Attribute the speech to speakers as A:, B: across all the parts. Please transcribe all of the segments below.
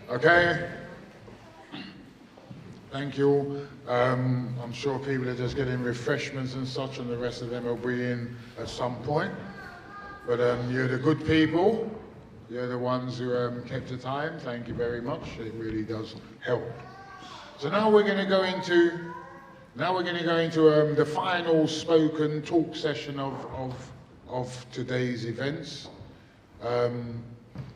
A: Okay. Thank you. I'm sure people are just getting refreshments and such, and the rest of them will be in at some point. But you're the good people. You're the ones who kept the time. Thank you very much. It really does help. So now we're going to go into the final spoken talk session of today's events.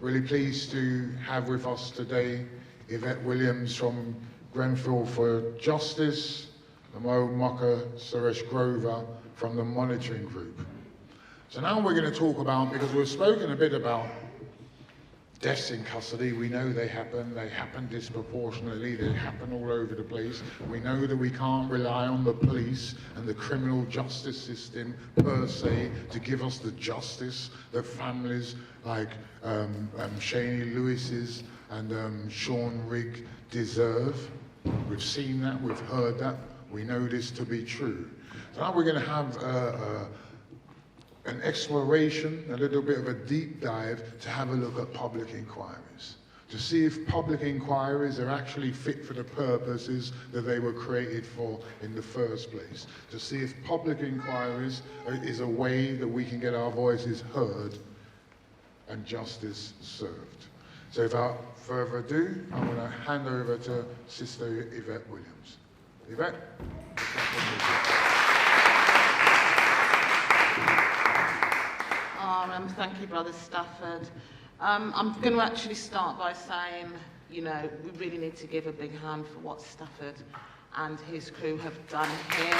A: Really pleased to have with us today Yvette Williams from Grenfell for Justice, and my old mucker Suresh Grover from the monitoring group. So now we're going to talk about, because we've spoken a bit about deaths in custody. We know they happen disproportionately, they happen all over the place. We know that we can't rely on the police and the criminal justice system per se to give us the justice that families like Shaney Lewis's and Sean Rigg deserve. We've seen that, we've heard that, we know this to be true. So now we're going to have an exploration, a little bit of a deep dive to have a look at public inquiries, to see if public inquiries are actually fit for the purposes that they were created for in the first place, to see if public inquiries is a way that we can get our voices heard and justice served. So without further ado, I'm going to hand over to Sister Yvette Williams. Yvette?
B: Thank you, Brother Stafford. I'm going to actually start by saying, you know, we really need to give a big hand for what Stafford and his crew have done here.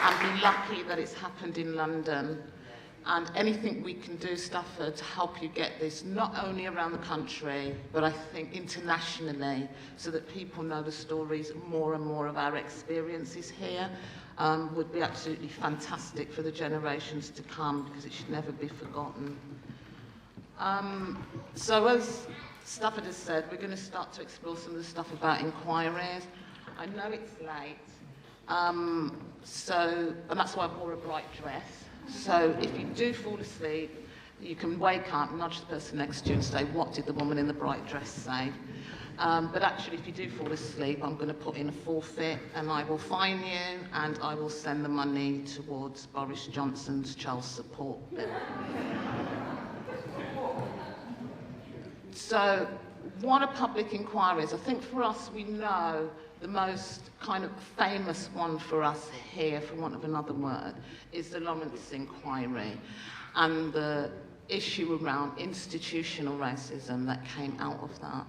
B: And be lucky that it's happened in London. And anything we can do, Stafford, to help you get this, not only around the country, but I think internationally, so that people know the stories more and more of our experiences here, would be absolutely fantastic for the generations to come, because it should never be forgotten. So as Stafford has said, we're going to start to explore some of the stuff about inquiries. I know it's late, and that's why I wore a bright dress. So if you do fall asleep, you can wake up, nudge the person next to you and say, what did the woman in the bright dress say? But actually, if you do fall asleep, I'm going to put in a forfeit and I will fine you and I will send the money towards Boris Johnson's child support bill. So what are public inquiries? I think for us, we know the most kind of famous one for us here, for want of another word, is the Lawrence inquiry and the issue around institutional racism that came out of that.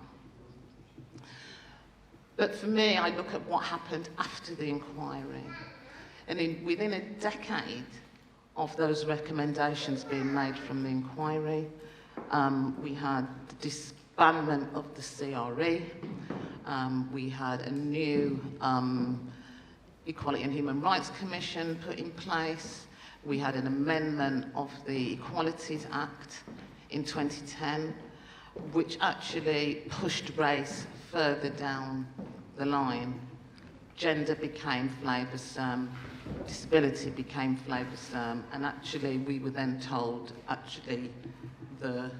B: But for me, I look at what happened after the inquiry. And within a decade of those recommendations being made from the inquiry, we had the disbandment of the CRE, we had a new Equality and Human Rights Commission put in place, we had an amendment of the Equalities Act in 2010, which actually pushed race further down the line. Gender became flavoursome, disability became flavoursome, and actually we were then told actually the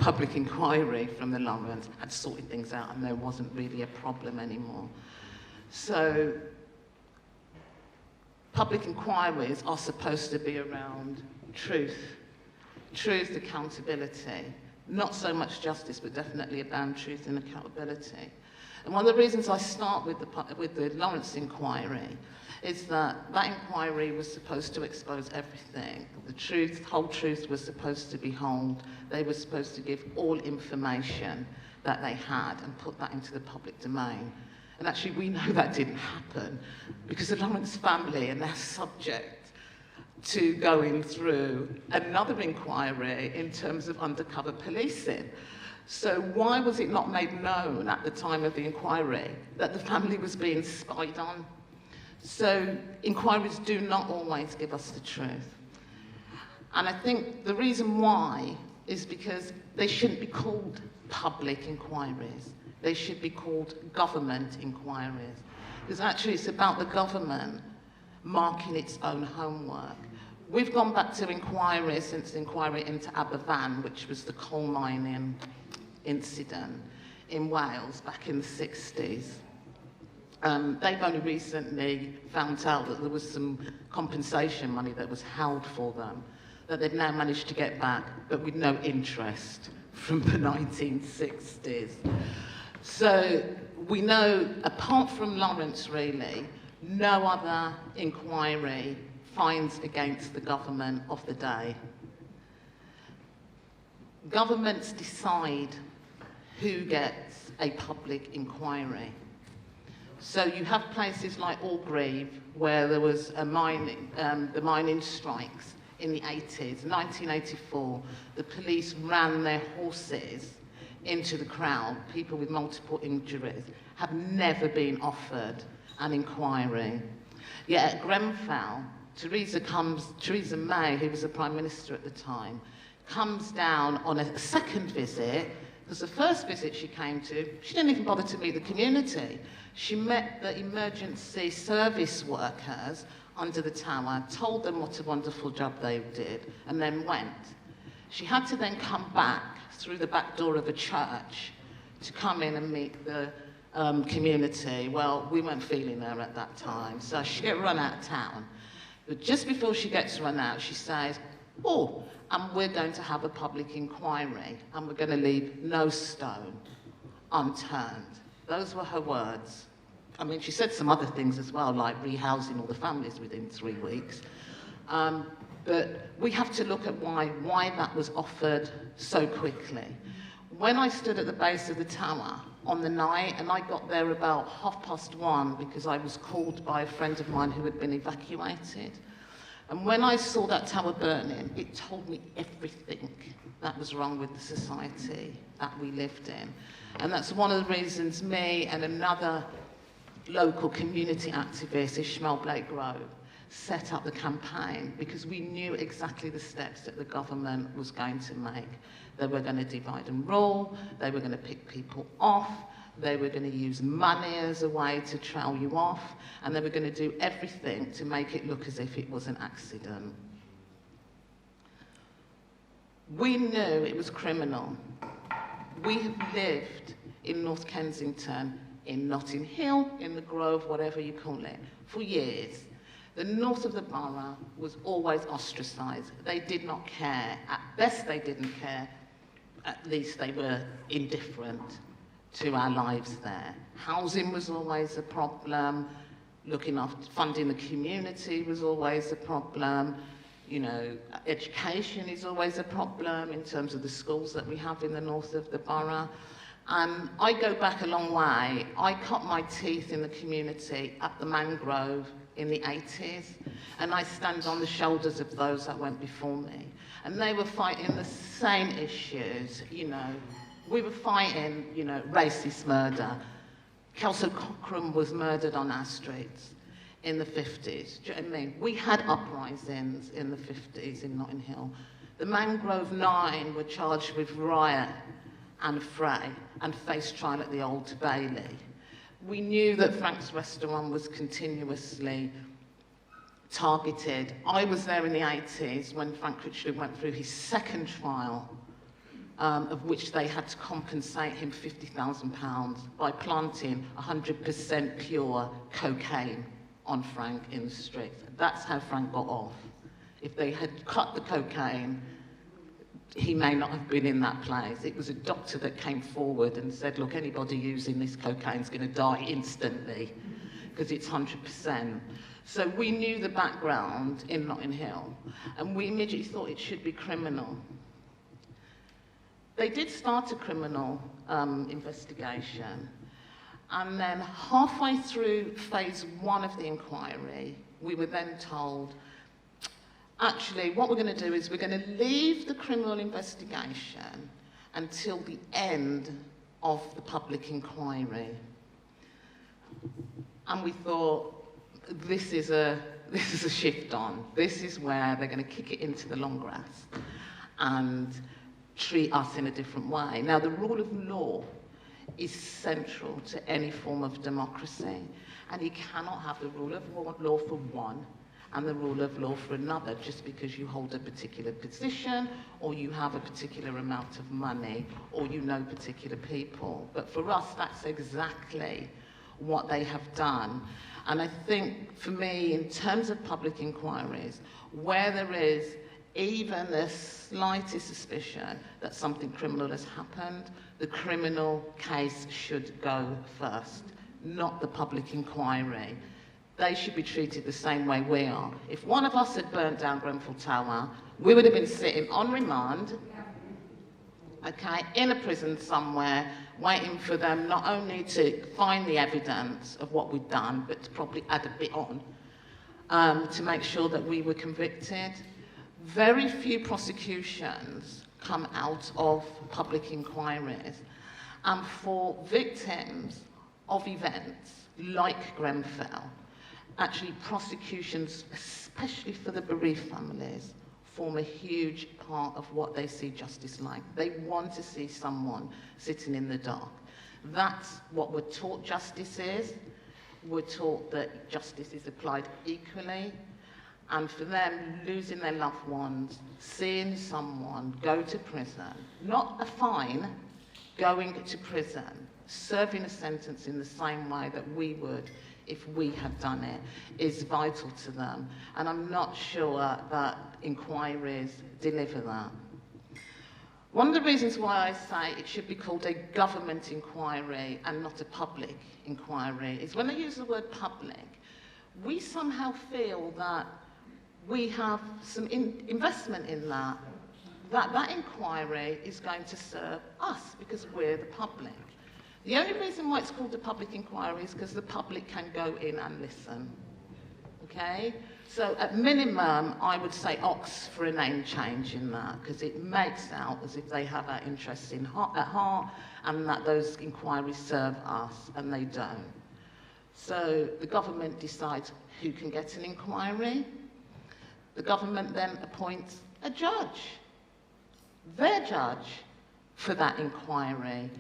B: public inquiry from the Lawrence had sorted things out and there wasn't really a problem anymore. So public inquiries are supposed to be around truth, accountability, not so much justice, but definitely around truth and accountability. And one of the reasons I start with the Lawrence inquiry is that inquiry was supposed to expose everything. The truth, whole truth was supposed to be told. They were supposed to give all information that they had and put that into the public domain. And actually we know that didn't happen because the Lawrence family are now subject to going through another inquiry in terms of undercover policing. So why was it not made known at the time of the inquiry that the family was being spied on? So inquiries do not always give us the truth. And I think the reason why is because they shouldn't be called public inquiries. They should be called government inquiries. Because actually it's about the government marking its own homework, We've gone back to inquiry since the inquiry into Aberfan, which was the coal mining incident in Wales back in the 60s. They've only recently found out that there was some compensation money that was held for them, that they've now managed to get back, but with no interest from the 1960s. So we know, apart from Lawrence really, no other inquiry finds against the government of the day. Governments decide who gets a public inquiry. So you have places like Orgreave, where there was a the mining strikes in the 80s. 1984, the police ran their horses into the crowd. People with multiple injuries have never been offered an inquiry. Yet at Grenfell, Theresa May, who was the Prime Minister at the time, comes down on a second visit, because the first visit she came to, she didn't even bother to meet the community. She met the emergency service workers under the tower, told them what a wonderful job they did, and then went. She had to then come back through the back door of a church to come in and meet the community. Well, we weren't feeling her at that time, so she got run out of town. But just before she gets run out, she says, oh, and we're going to have a public inquiry, and we're going to leave no stone unturned. Those were her words. I mean, she said some other things as well, like rehousing all the families within 3 weeks. But we have to look at why that was offered so quickly. When I stood at the base of the tower on the night, and I got there about 1:30 because I was called by a friend of mine who had been evacuated. And when I saw that tower burning, it told me everything that was wrong with the society that we lived in. And that's one of the reasons me and another local community activist, Ishmael Blake Grove, set up the campaign, because we knew exactly the steps that the government was going to make. They were going to divide and rule, they were going to pick people off, they were going to use money as a way to trail you off, and they were going to do everything to make it look as if it was an accident. We knew it was criminal. We have lived in North Kensington, in Notting Hill, in the Grove, whatever you call it, for years. The north of the borough was always ostracised. They did not care. At best, they didn't care. At least they were indifferent to our lives there. Housing was always a problem. Looking after, funding the community was always a problem. You know, education is always a problem in terms of the schools that we have in the north of the borough. I go back a long way. I cut my teeth in the community at the Mangrove in the 80s, and I stand on the shoulders of those that went before me. And they were fighting the same issues, you know. We were fighting, you know, racist murder. Kelso Cochrane was murdered on our streets in the 50s. Do you know what I mean? We had uprisings in the 50s in Notting Hill. The Mangrove Nine were charged with riot and fray and faced trial at the Old Bailey. We knew that Frank's restaurant was continuously targeted. I was there in the 80s when Frank Critchley went through his second trial, of which they had to compensate him £50,000 by planting 100% pure cocaine on Frank in the streets. That's how Frank got off. If they had cut the cocaine, he may not have been in that place. It was a doctor that came forward and said, look, anybody using this cocaine is going to die instantly because it's 100%. So we knew the background in Notting Hill, and we immediately thought it should be criminal. They did start a criminal investigation, and then halfway through phase 1 of the inquiry, we were then told, actually, what we're going to do is we're going to leave the criminal investigation until the end of the public inquiry. And we thought, this is a shift on. This is where they're going to kick it into the long grass and treat us in a different way. Now, the rule of law is central to any form of democracy, and you cannot have the rule of law for one and the rule of law for another, just because you hold a particular position or you have a particular amount of money or you know particular people. But for us, that's exactly what they have done. And I think for me, in terms of public inquiries, where there is even the slightest suspicion that something criminal has happened, the criminal case should go first, not the public inquiry. They should be treated the same way we are. If one of us had burnt down Grenfell Tower, we would have been sitting on remand, okay, in a prison somewhere, waiting for them not only to find the evidence of what we'd done, but to probably add a bit on to make sure that we were convicted. Very few prosecutions come out of public inquiries. And for victims of events like Grenfell, actually prosecutions, especially for the bereaved families, form a huge part of what they see justice like. They want to see someone sitting in the dark. That's what we're taught justice is. We're taught that justice is applied equally. And for them, losing their loved ones, seeing someone go to prison, not a fine, going to prison, serving a sentence in the same way that we would if we had done it, is vital to them. And I'm not sure that inquiries deliver that. One of the reasons why I say it should be called a government inquiry and not a public inquiry is when I use the word public, we somehow feel that we have some investment in that inquiry is going to serve us because we're the public. The only reason why it's called a public inquiry is because the public can go in and listen, okay? So at minimum, I would say ox for a name change in that, because it makes out as if they have our interests at heart and that those inquiries serve us, and they don't. So the government decides who can get an inquiry. The government then appoints a judge, their judge, for that inquiry.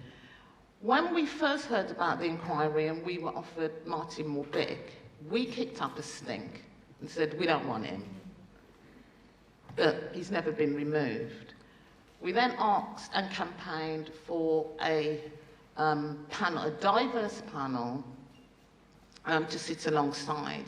B: When we first heard about the inquiry and we were offered Martin Morbick, we kicked up a stink and said, we don't want him. But he's never been removed. We then asked and campaigned for a panel, a diverse panel, to sit alongside.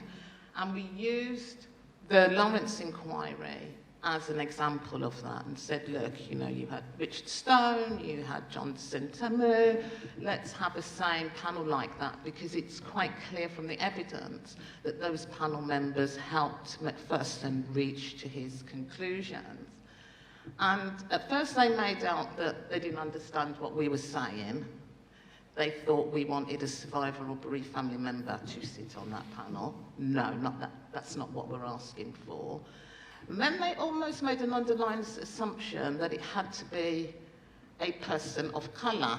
B: And we used the Lawrence inquiry as an example of that and said, look, you know, you had Richard Stone, you had John Sentamu, let's have a same panel like that, because it's quite clear from the evidence that those panel members helped Macpherson reach to his conclusions. And at first they made out that they didn't understand what we were saying. They thought we wanted a survivor or bereaved family member to sit on that panel. No, not that. That's not what we're asking for. And then they almost made an underlying assumption that it had to be a person of colour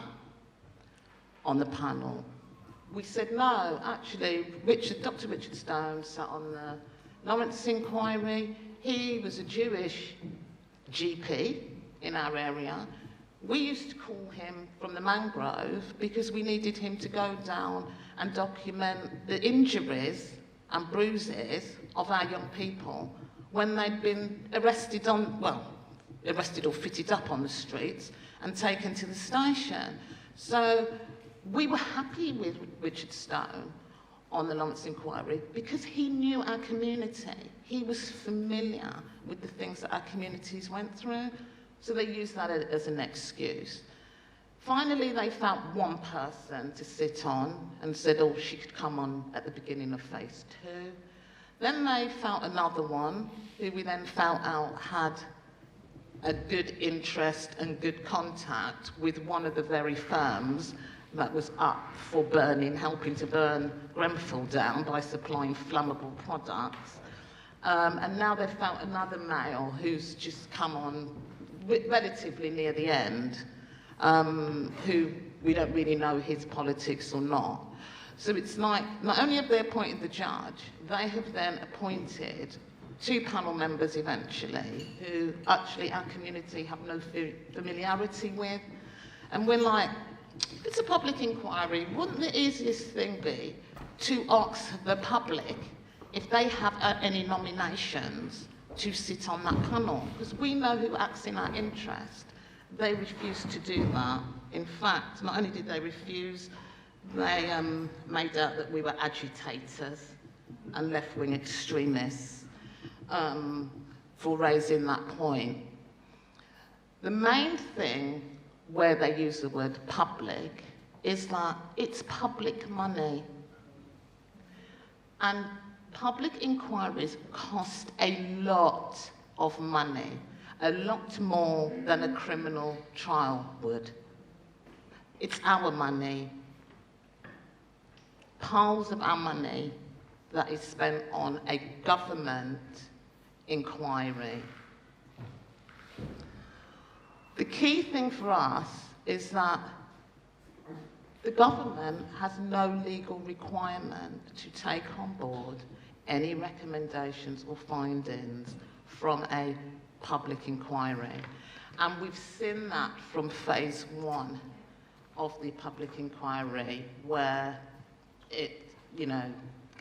B: on the panel. We said no, actually, Dr. Richard Stone sat on the Lawrence inquiry. He was a Jewish GP in our area. We used to call him from the mangrove because we needed him to go down and document the injuries and bruises of our young people when they'd been arrested or fitted up on the streets and taken to the station. So we were happy with Richard Stone on the Lawrence inquiry because he knew our community. He was familiar with the things that our communities went through. So they used that as an excuse. Finally, they found one person to sit on and said, oh, she could come on at the beginning of phase 2. Then they found another one who we then found out had a good interest and good contact with one of the very firms that was up for burning, helping to burn Grenfell down by supplying flammable products. And now they've found another male who's just come on relatively near the end, who we don't really know his politics or not. So it's like, not only have they appointed the judge, they have then appointed 2 panel members eventually, who actually our community have no familiarity with. And we're like, if it's a public inquiry, wouldn't the easiest thing be to ask the public if they have any nominations to sit on that panel, because we know who acts in our interest. They refused to do that. In fact, not only did they refuse, they made out that we were agitators and left-wing extremists for raising that point. The main thing where they use the word public is that it's public money. And public inquiries cost a lot of money, a lot more than a criminal trial would. It's our money, piles of our money that is spent on a government inquiry. The key thing for us is that the government has no legal requirement to take on board any recommendations or findings from a public inquiry. And we've seen that from phase 1 of the public inquiry, where it,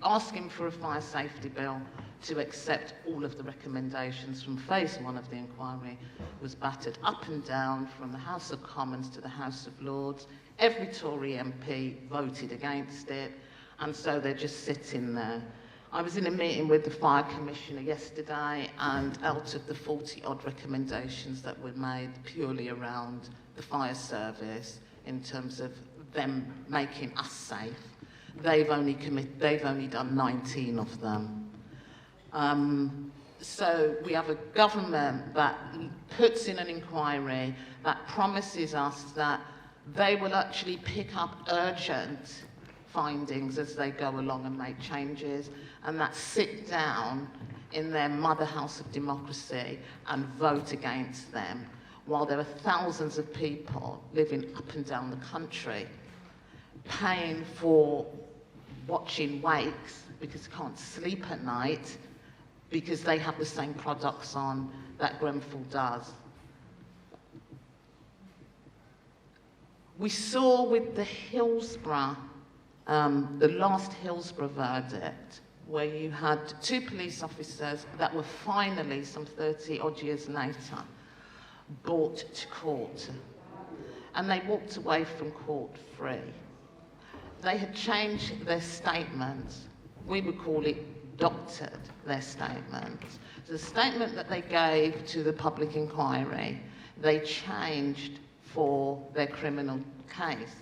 B: asking for a fire safety bill to accept all of the recommendations from phase 1 of the inquiry was battered up and down from the House of Commons to the House of Lords. Every Tory MP voted against it, and so they're just sitting there. I was in a meeting with the Fire Commissioner yesterday, and out of the 40-odd recommendations that were made purely around the fire service in terms of them making us safe, they've only done 19 of them. So we have a government that puts in an inquiry that promises us that they will actually pick up urgent findings as they go along and make changes, and that sit down in their mother house of democracy and vote against them, while there are thousands of people living up and down the country paying for watching wakes because they can't sleep at night because they have the same products on that Grenfell does. We saw with the Hillsborough, the last Hillsborough verdict, where you had 2 police officers that were finally, some 30-odd years later, brought to court. And they walked away from court free. They had changed their statements. We would call it doctored, their statements. So the statement that they gave to the public inquiry, they changed for their criminal case.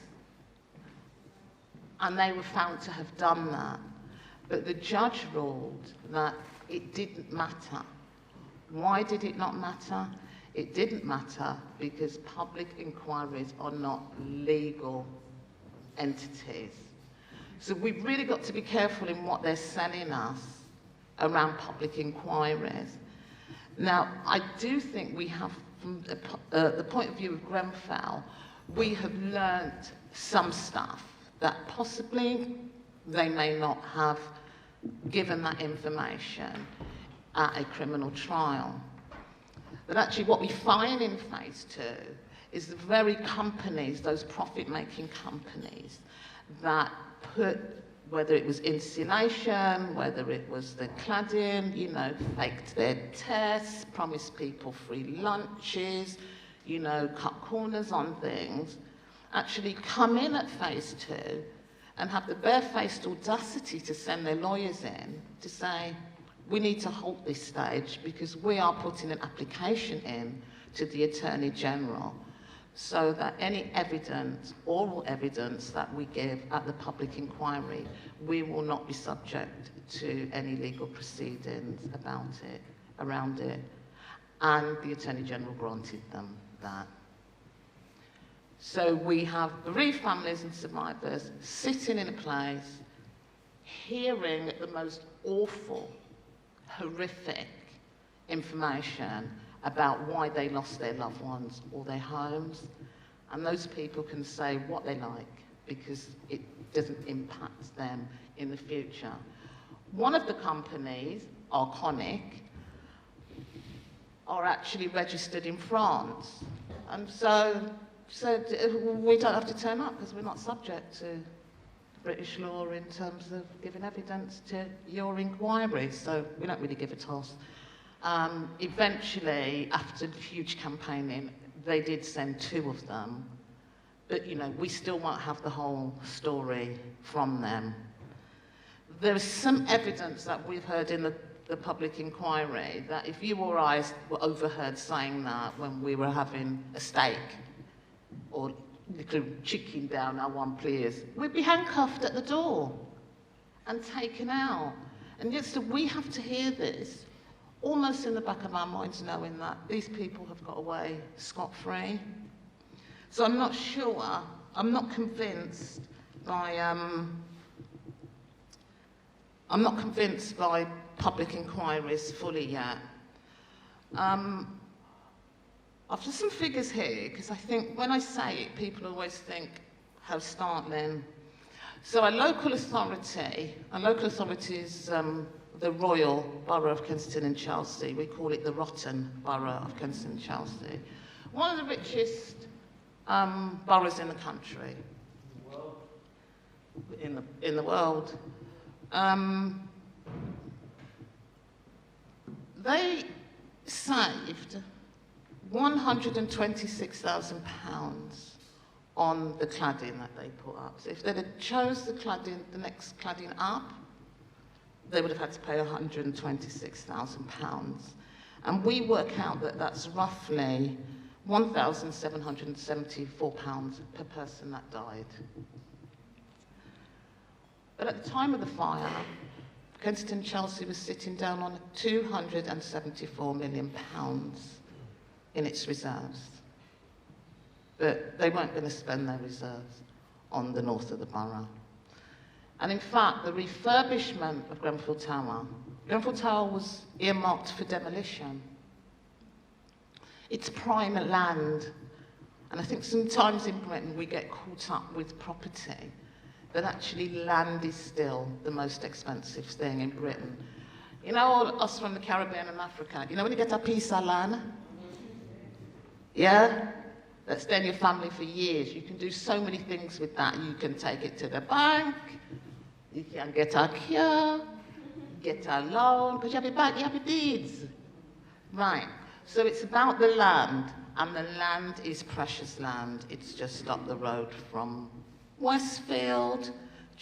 B: And they were found to have done that. But the judge ruled that it didn't matter. Why did it not matter? It didn't matter because public inquiries are not legal entities. So we've really got to be careful in what they're selling us around public inquiries. Now, I do think we have, from the point of view of Grenfell, we have learnt some stuff that possibly they may not have given that information at a criminal trial. But actually what we find in phase 2 is the very companies, those profit-making companies, that put, whether it was insulation, whether it was the cladding, faked their tests, promised people free lunches, cut corners on things, actually come in at phase 2 and have the barefaced audacity to send their lawyers in to say, we need to halt this stage because we are putting an application in to the Attorney General so that any evidence, oral evidence that we give at the public inquiry, we will not be subject to any legal proceedings about it, around it. And the Attorney General granted them that. So we have bereaved families and survivors sitting in a place, hearing the most awful, horrific information about why they lost their loved ones or their homes. And those people can say what they like because it doesn't impact them in the future. One of the companies, Arconic, are actually registered in France. And so we don't have to turn up because we're not subject to British law in terms of giving evidence to your inquiry, so we don't really give a toss. Eventually, after huge campaigning, they did send 2 of them, but you know, we still won't have the whole story from them. There is some evidence that we've heard in the public inquiry that if you or I were overheard saying that when we were having a steak or little chicken down our one, please, we'd be handcuffed at the door and taken out. And yet so we have to hear this almost in the back of our minds, knowing that these people have got away scot-free. So I'm not sure, I'm not convinced by public inquiries fully yet. I've just some figures here, because I think when I say it, people always think how startling. So our local authority is the Royal Borough of Kensington and Chelsea. We call it the Rotten Borough of Kensington and Chelsea. One of the richest boroughs in the country. In the world. They saved £126,000 on the cladding that they put up. So if they'd have chose the next cladding up, they would have had to pay £126,000. And we work out that that's roughly £1,774 per person that died. But at the time of the fire, Kensington Chelsea was sitting down on £274 million in its reserves. But they weren't going to spend their reserves on the north of the borough. And in fact, the refurbishment of Grenfell Tower was earmarked for demolition. It's prime land. And I think sometimes in Britain we get caught up with property, but actually land is still the most expensive thing in Britain. You know, all us from the Caribbean and Africa, you know when you get a piece of land? Yeah? That's stay in your family for years. You can do so many things with that. You can take it to the bank, you can get a cure, get a loan, because you have your bank, you have your deeds. Right, so it's about the land, and the land is precious land. It's just up the road from Westfield,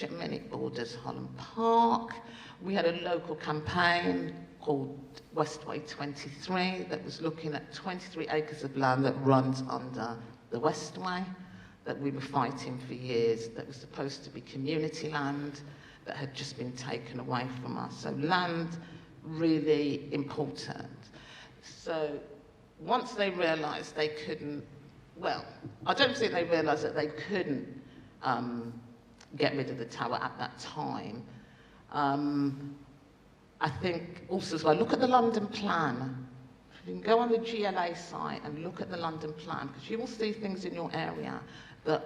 B: which borders Holland Park. We had a local campaign called Westway 23 that was looking at 23 acres of land that runs under the Westway that we were fighting for years, that was supposed to be community land that had just been taken away from us. So land, really important. So once they realised they couldn't, well, I don't think they realised that they couldn't get rid of the tower at that time. I think also as well, look at the London plan. You can go on the GLA site and look at the London plan, because you will see things in your area that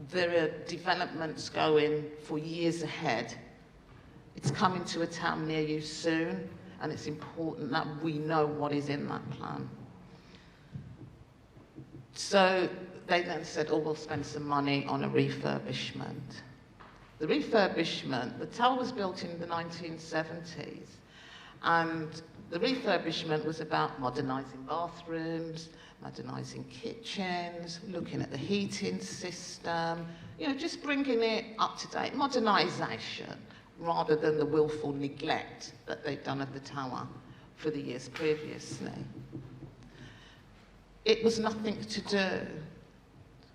B: there are developments going for years ahead. It's coming to a town near you soon, and it's important that we know what is in that plan. So they then said, oh, we'll spend some money on a refurbishment. The refurbishment, the tower was built in the 1970s, and the refurbishment was about modernising bathrooms, modernising kitchens, looking at the heating system, you know, just bringing it up to date, modernisation, rather than the willful neglect that they'd done of the tower for the years previously. It was nothing to do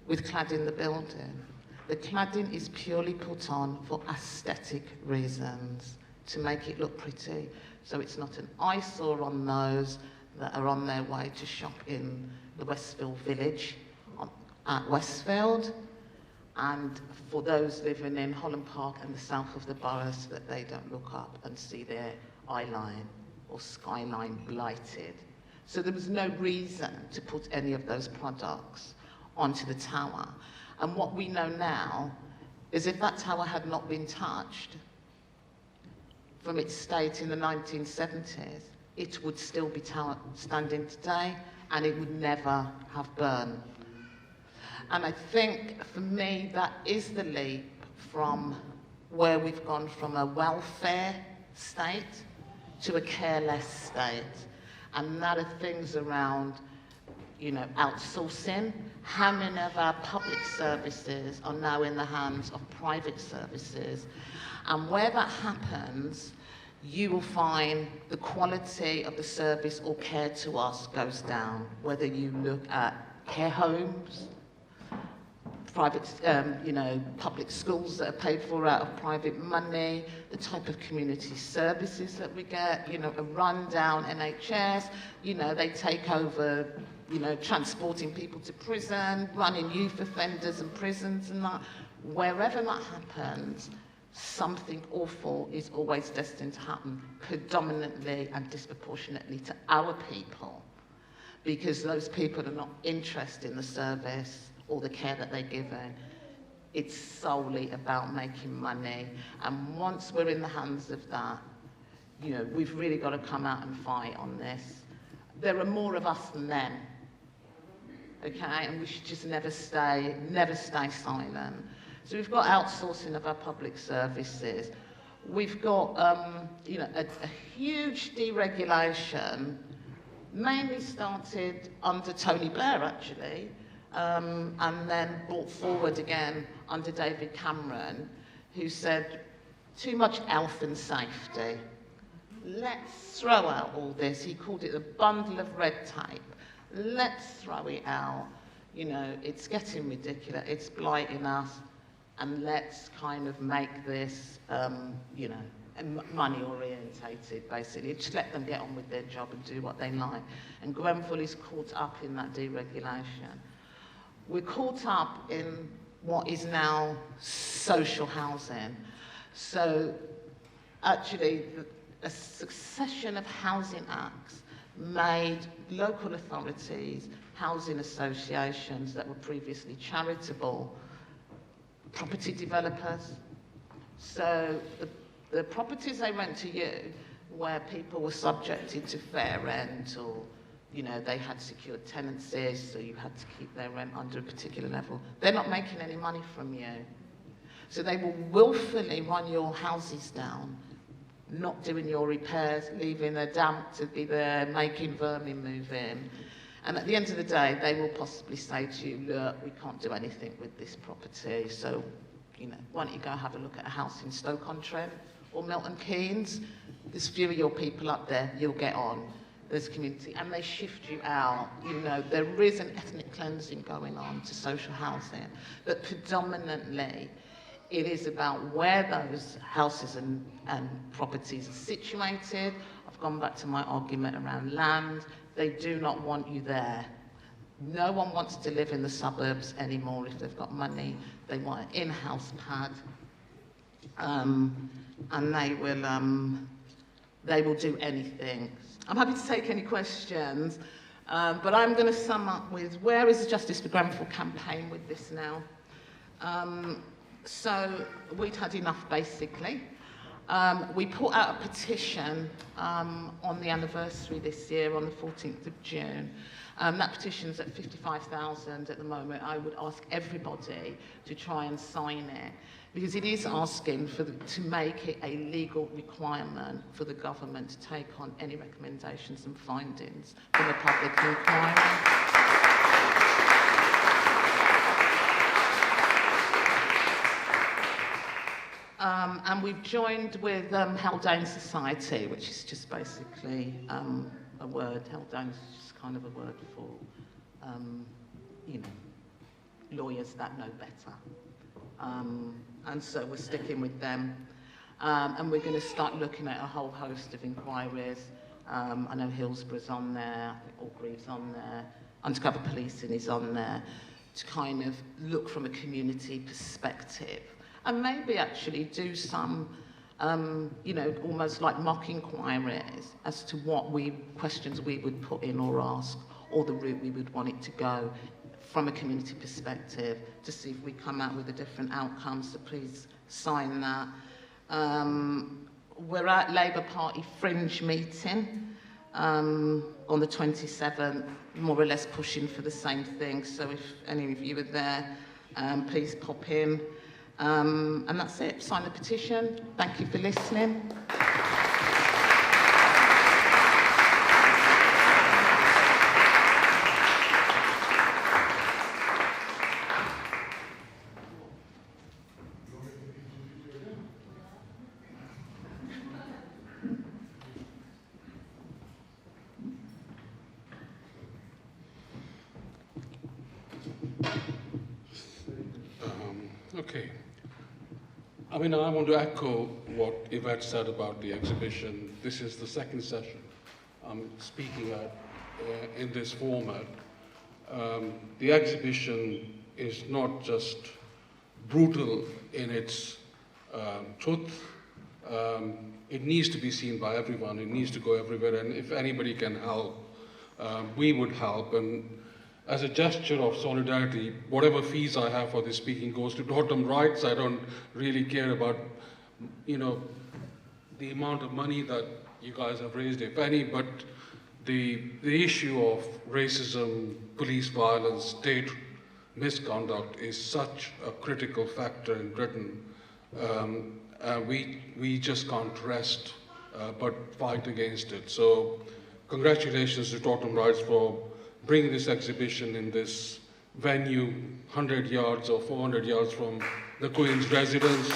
B: with cladding the building. The cladding is purely put on for aesthetic reasons, to make it look pretty. So it's not an eyesore on those that are on their way to shop in the Westfield village at Westfield, and for those living in Holland Park and the south of the borough, so that they don't look up and see their eyeline or skyline blighted. So there was no reason to put any of those products onto the tower. And what we know now is if that tower had not been touched from its state in the 1970s, it would still be standing today, and it would never have burned. And I think, for me, that is the leap from where we've gone from a welfare state to a careless state. And that are things around, you know, outsourcing. How many of our public services are now in the hands of private services? And where that happens, you will find the quality of the service or care to us goes down, whether you look at care homes, private, you know, public schools that are paid for out of private money, the type of community services that we get, you know, a rundown NHS, you know, they take over, you know, transporting people to prison, running youth offenders and prisons and that. Wherever that happens, something awful is always destined to happen, predominantly and disproportionately to our people, because those people are not interested in the service or the care that they're given. It's solely about making money. And once we're in the hands of that, you know, we've really got to come out and fight on this. There are more of us than them, okay? And we should just never stay silent. So we've got outsourcing of our public services. We've got, you know, a huge deregulation, mainly started under Tony Blair, actually, and then brought forward again under David Cameron, who said, too much health and safety. Let's throw out all this. He called it a bundle of red tape. Let's throw it out. You know, it's getting ridiculous. It's blighting us. And let's kind of make this, you know, money orientated, basically. Just let them get on with their job and do what they like. And Grenfell is caught up in that deregulation. We're caught up in what is now social housing. So actually, a succession of housing acts made local authorities, housing associations that were previously charitable, property developers. So the properties they rent to you, where people were subjected to fair rent, or, you know, they had secured tenancies, so you had to keep their rent under a particular level, they're not making any money from you. So they will willfully run your houses down, not doing your repairs, leaving the damp to be there, making vermin move in. And at the end of the day, they will possibly say to you, look, we can't do anything with this property, so, you know, why don't you go have a look at a house in Stoke-on-Trent or Milton Keynes? There's few of your people up there, you'll get on. There's community, and they shift you out. You know, there is an ethnic cleansing going on to social housing, but predominantly it is about where those houses and properties are situated. I've gone back to my argument around land. They do not want you there. No one wants to live in the suburbs anymore if they've got money. They want an in-house pad, and they will do anything. I'm happy to take any questions, but I'm going to sum up with, where is the Justice for Grenfell campaign with this now? So we'd had enough, basically. We put out a petition on the anniversary this year, on the 14th of June. That petition's at 55,000 at the moment. I would ask everybody to try and sign it, because it is asking to make it a legal requirement for the government to take on any recommendations and findings from a public inquiry. And we've joined with Haldane Society, which is just basically a word. Haldane is just kind of a word for, you know, lawyers that know better. And so we're sticking with them. And we're going to start looking at a whole host of inquiries. I know Hillsborough's on there, I think Orgreave's on there, undercover policing is on there, to kind of look from a community perspective. And maybe actually do some, you know, almost like mock inquiries as to what questions we would put in or ask, or the route we would want it to go from a community perspective, to see if we come out with a different outcome. So please sign that. We're at Labour Party Fringe meeting on the 27th, more or less pushing for the same thing. So if any of you are there, please pop in. And that's it. Sign the petition. Thank you for listening.
C: Okay. I mean, I want to echo what Yvette said about the exhibition. This is the second session I'm speaking at in this format. The exhibition is not just brutal in its truth. It needs to be seen by everyone. It needs to go everywhere. And if anybody can help, we would help. And as a gesture of solidarity, whatever fees I have for this speaking goes to Totem Rights. I don't really care about, the amount of money that you guys have raised, if any, but the issue of racism, police violence, state misconduct is such a critical factor in Britain. We just can't rest but fight against it. So congratulations to Totem Rights for bringing this exhibition in this venue, 100 yards or 400 yards from the Queen's residence.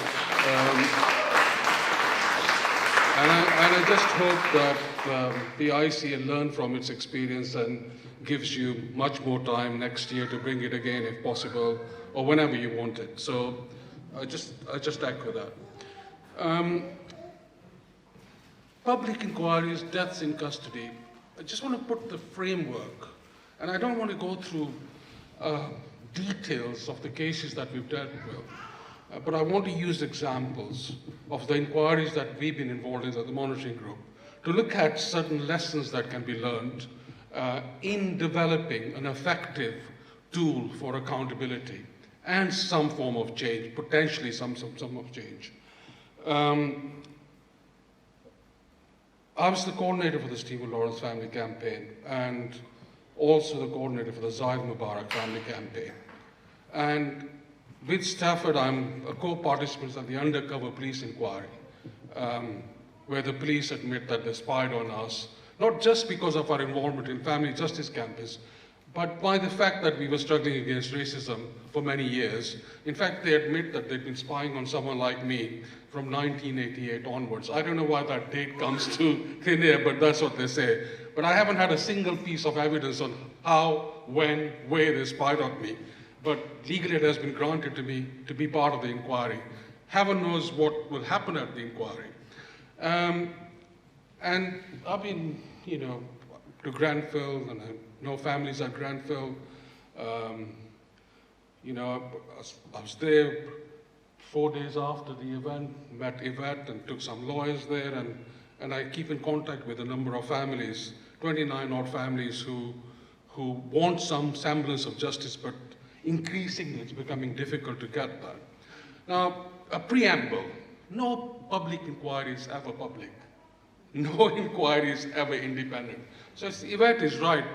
C: And I just hope that the IC will learn from its experience and gives you much more time next year to bring it again if possible, or whenever you want it. So I just echo that. Public inquiries, deaths in custody. I just want to put the framework, and I don't want to go through details of the cases that we've dealt with, but I want to use examples of the inquiries that we've been involved in as the monitoring group to look at certain lessons that can be learned in developing an effective tool for accountability and some form of change, potentially some of change. I was the coordinator for the Stephen Lawrence Family Campaign and also the coordinator for the Zahid Mubarak Family Campaign. And with Stafford, I'm a co-participant in the undercover police inquiry, where the police admit that they spied on us, not just because of our involvement in family justice campus, but by the fact that we were struggling against racism for many years. In fact, they admit that they've been spying on someone like me from 1988 onwards. I don't know why that date comes to thin air, but that's what they say. But I haven't had a single piece of evidence on how, when, where they spied on me. But legally it has been granted to me to be part of the inquiry. Heaven knows what will happen at the inquiry. And I've been, to Grenfell, and I know families at Grenfell. I was there 4 days after the event, met Yvette and took some lawyers there, and I keep in contact with a number of families, 29 odd families who want some semblance of justice, but increasingly it's becoming difficult to get that. Now, a preamble, no public inquiry is ever public. No inquiry is ever independent. So Yvette is right.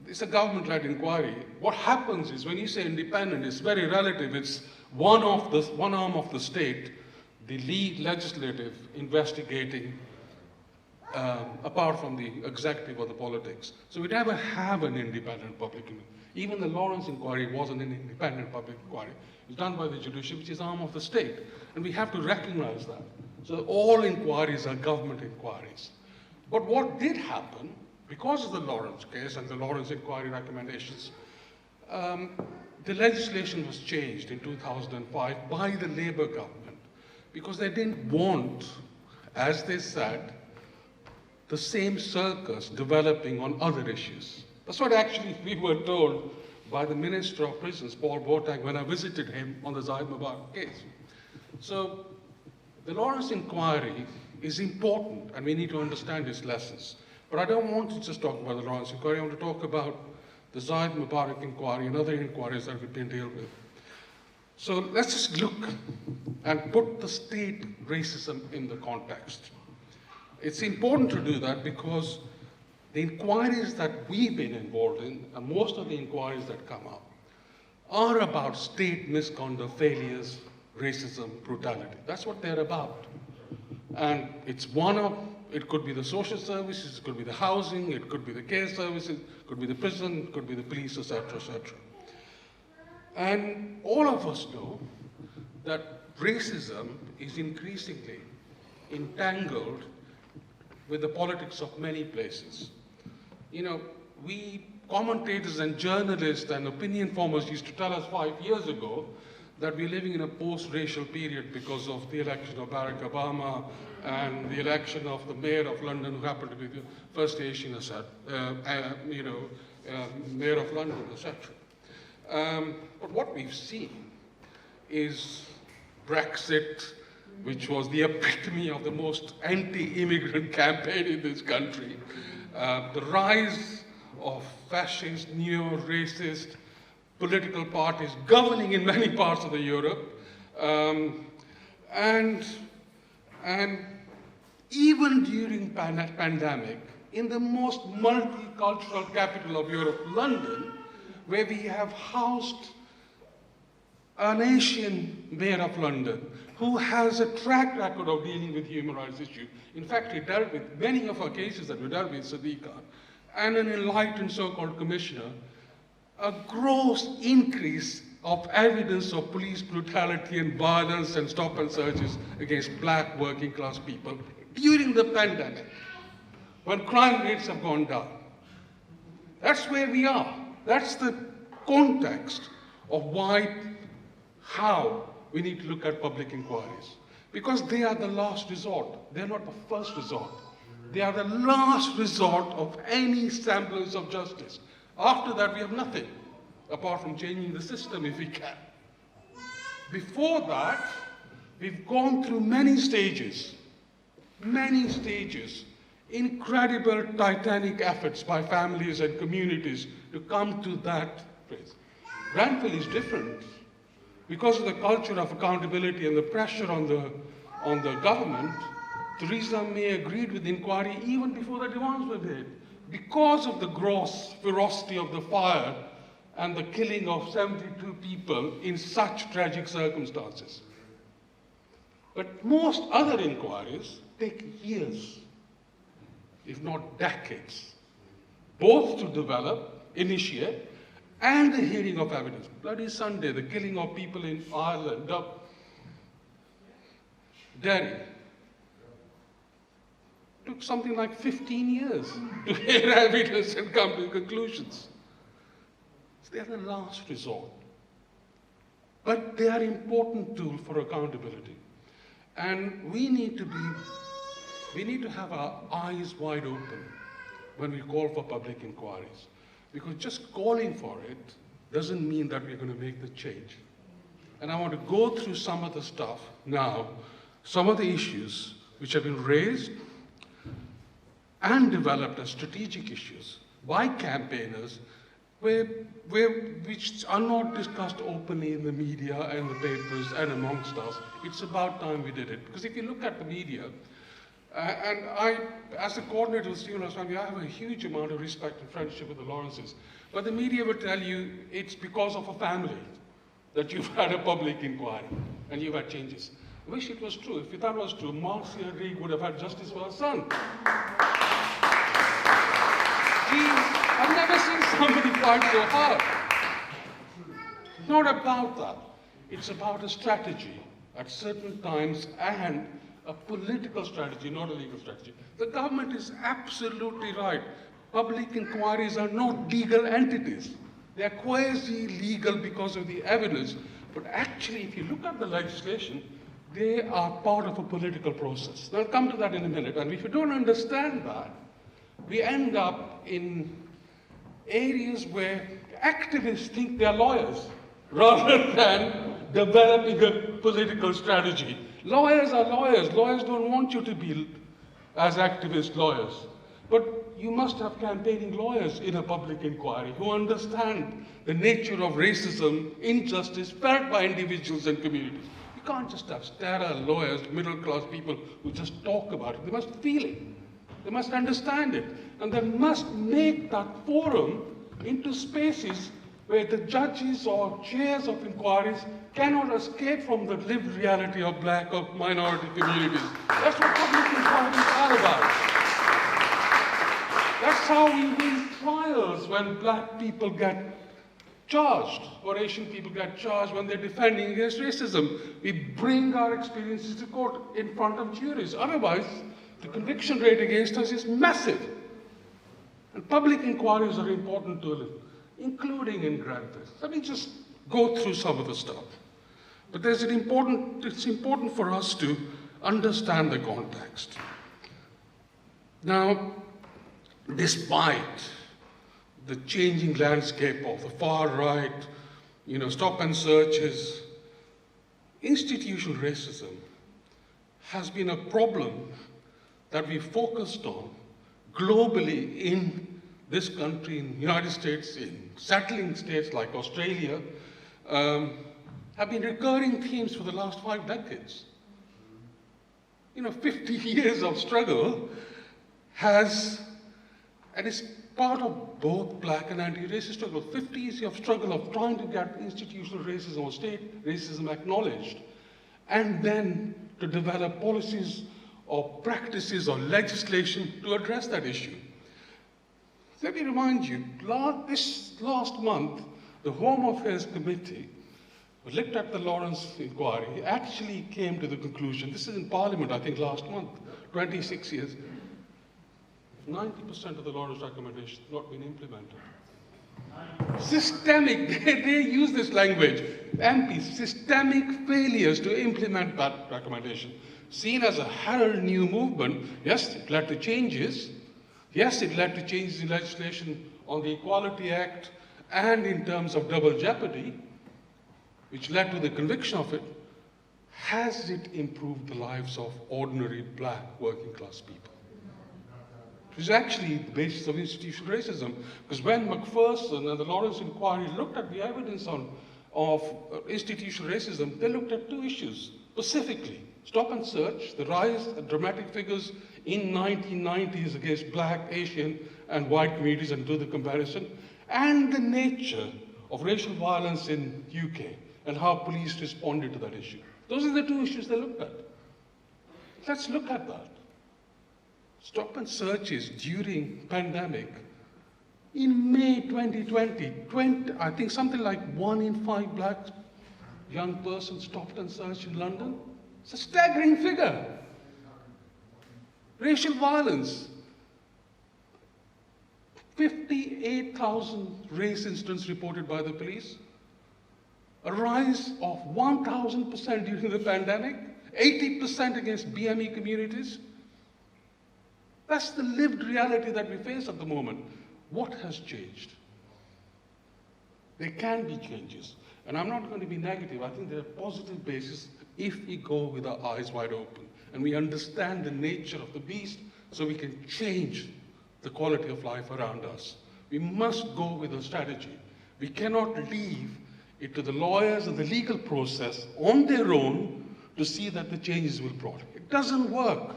C: It's a government-led inquiry. What happens is when you say independent, it's very relative. It's one arm of the state, the lead legislative investigating apart from the executive or the politics. So we never have an independent public inquiry. Even the Lawrence inquiry wasn't an independent public inquiry. It's done by the judiciary, which is arm of the state. And we have to recognize that. So all inquiries are government inquiries. But what did happen, because of the Lawrence case and the Lawrence inquiry recommendations, the legislation was changed in 2005 by the Labour government because they didn't want, as they said, the same circus developing on other issues. That's what actually we were told by the Minister of Prisons, Paul Boateng, when I visited him on the Zahid Mubarak case. So the Lawrence inquiry is important, and we need to understand its lessons. But I don't want to just talk about the Lawrence inquiry. I want to talk about the Zahid Mubarak inquiry and other inquiries that we've been dealing with. So let's just look and put the state racism in the context. It's important to do that because the inquiries that we've been involved in, and most of the inquiries that come up, are about state misconduct failures racism, brutality. That's what they're about. And it could be the social services, it could be the housing, it could be the care services, it could be the prison, it could be the police, etc., etc. And all of us know that racism is increasingly entangled with the politics of many places. You know, we commentators and journalists and opinion formers used to tell us 5 years ago that we're living in a post-racial period because of the election of Barack Obama and the election of the mayor of London, who happened to be the first Asian, mayor of London, etc. But what we've seen is Brexit, which was the epitome of the most anti-immigrant campaign in this country, the rise of fascist, neo-racist political parties governing in many parts of Europe, and even during pandemic, in the most multicultural capital of Europe, London, where we have housed an Asian mayor of London who has a track record of dealing with human rights issues. In fact, he dealt with many of our cases that we dealt with, Sadiqa, and an enlightened so-called commissioner, a gross increase of evidence of police brutality and violence and stop and searches against black working class people during the pandemic, when crime rates have gone down. That's where we are. That's the context of how we need to look at public inquiries. Because they are the last resort. They're not the first resort. They are the last resort of any semblance of justice. After that, we have nothing, apart from changing the system if we can. Before that, we've gone through many stages, incredible titanic efforts by families and communities to come to that place. Grenfell is different. Because of the culture of accountability and the pressure on the government, Theresa May agreed with the inquiry even before the demands were made. Because of the gross ferocity of the fire and the killing of 72 people in such tragic circumstances. But most other inquiries take years, if not decades, both to develop, initiate, and the hearing of evidence. Bloody Sunday, the killing of people in Ireland, Derry, took something like 15 years to hear evidence and come to conclusions. So they're the last resort. But they are an important tool for accountability. And we need to have our eyes wide open when we call for public inquiries. Because just calling for it doesn't mean that we're going to make the change. And I want to go through some of the stuff now, some of the issues which have been raised and developed as strategic issues by campaigners which are not discussed openly in the media and the papers and amongst us. It's about time we did it. Because if you look at the media, and I, as a coordinator of the Student Lawrence Family, I have a huge amount of respect and friendship with the Lawrences. But the media will tell you it's because of a family that you've had a public inquiry and you've had changes. I wish it was true. If that was true, Marcia Reig would have had justice for her son. I've never seen somebody fight so hard. It's not about that. It's about a strategy at certain times and a political strategy, not a legal strategy. The government is absolutely right. Public inquiries are not legal entities. They are quasi-legal because of the evidence. But actually, if you look at the legislation, they are part of a political process. I'll come to that in a minute. And if you don't understand that, we end up in areas where activists think they're lawyers rather than developing a political strategy. Lawyers are lawyers. Lawyers don't want you to be as activist lawyers. But you must have campaigning lawyers in a public inquiry who understand the nature of racism, injustice felt by individuals and communities. You can't just have sterile lawyers, middle-class people who just talk about it. They must feel it. They must understand it. And they must make that forum into spaces where the judges or chairs of inquiries cannot escape from the lived reality of black or minority communities. That's what public inquiries are about. That's how we win trials when black people get charged, or Asian people get charged when they're defending against racism. We bring our experiences to court in front of juries. Otherwise, the conviction rate against us is massive. And public inquiries are important to live, including in Grenfell. Let me just go through some of the stuff. But it's important for us to understand the context. Now, despite the changing landscape of the far right, stop and searches, institutional racism has been a problem that we focused on globally in this country, in the United States, in settling states like Australia, have been recurring themes for the last 5 decades. 50 years of struggle and it's part of both black and anti-racist struggle. 50 years of struggle of trying to get institutional racism or state racism acknowledged, and then to develop policies or practices or legislation to address that issue. Let me remind you, this last month, the Home Affairs Committee, who looked at the Lawrence inquiry, actually came to the conclusion, this is in Parliament, I think last month, 26 years, 90% of the Lawrence recommendations have not been implemented. Systemic, they use this language, MPs, systemic failures to implement that recommendation. Seen as a herald new movement, yes, it led to changes. Yes, it led to changes in legislation on the Equality Act and in terms of double jeopardy, which led to the conviction of it. Has it improved the lives of ordinary black working class people? Which is actually the basis of institutional racism. Because when Macpherson and the Lawrence inquiry looked at the evidence of institutional racism, they looked at 2 issues specifically. Stop and search, the rise of dramatic figures in 1990s against black, Asian, and white communities, and do the comparison, and the nature of racial violence in UK and how police responded to that issue. Those are the 2 issues they looked at. Let's look at that. Stop and searches during pandemic. In May 2020, I think something like 1 in 5 black young persons stopped and searched in London. It's a staggering figure. Racial violence. 58,000 race incidents reported by the police. A rise of 1,000% during the pandemic. 80% against BME communities. That's the lived reality that we face at the moment. What has changed? There can be changes. And I'm not going to be negative. I think there are positive bases if we go with our eyes wide open and we understand the nature of the beast so we can change the quality of life around us. We must go with a strategy. We cannot leave it to the lawyers and the legal process on their own to see that the changes will be brought. It doesn't work.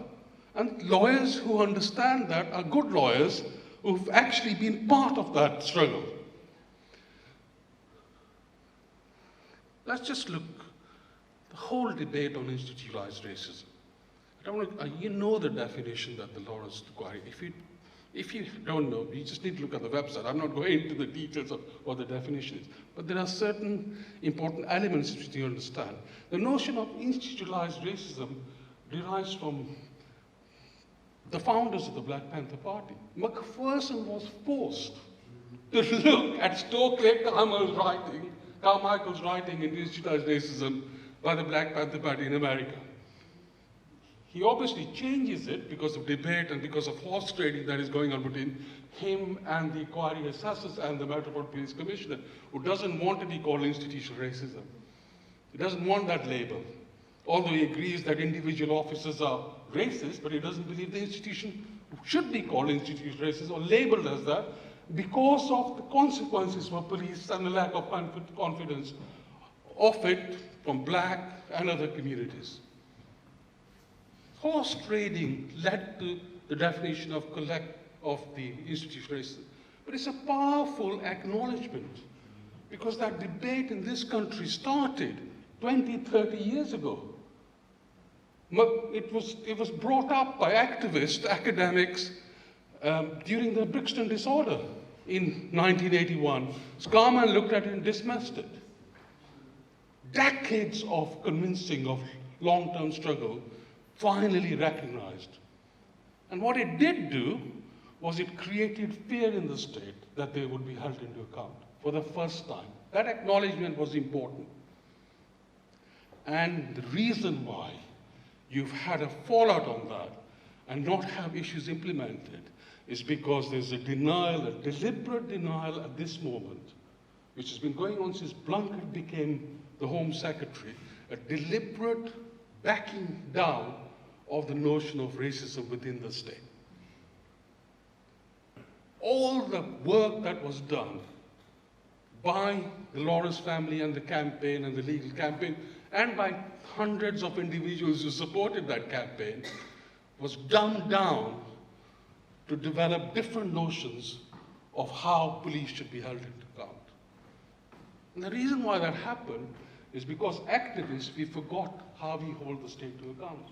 C: And lawyers who understand that are good lawyers who've actually been part of that struggle. Let's just look at the whole debate on institutionalized racism. You know the definition that the Lawrence inquiry, if you don't know, you just need to look at the website. I'm not going into the details of what the definition is. But there are certain important elements which you understand. The notion of institutionalized racism derives from the founders of the Black Panther Party. Macpherson was forced to look at Stokely Carmichael's writing in Institutionalized Racism by the Black Panther Party in America. He obviously changes it because of debate and because of horse trading that is going on between him and the inquiry assessors and the Metropolitan Police Commissioner, who doesn't want to be called institutional racism. He doesn't want that label. Although he agrees that individual officers are racist, but he doesn't believe the institution should be called institutional racism or labeled as that because of the consequences for police and the lack of confidence of it from black and other communities. Horse trading led to the definition of the institutional racism. But it's a powerful acknowledgement Because that debate in this country started 20, 30 years ago. It was brought up by activists, academics, during the Brixton disorder in 1981. Scarman looked at it and dismissed it. Decades of convincing of long-term struggle finally recognized. And what it did do was it created fear in the state that they would be held into account for the first time. That acknowledgement was important. And the reason why you've had a fallout on that and not have issues implemented is because there's a denial, a deliberate denial at this moment, which has been going on since Blunkett became the Home Secretary, a deliberate backing down of the notion of racism within the state. All the work that was done by the Lawrence family and the campaign and the legal campaign, and by hundreds of individuals who supported that campaign, was dumbed down to develop different notions of how police should be held into account. And the reason why that happened is because activists, we forgot how we hold the state to account.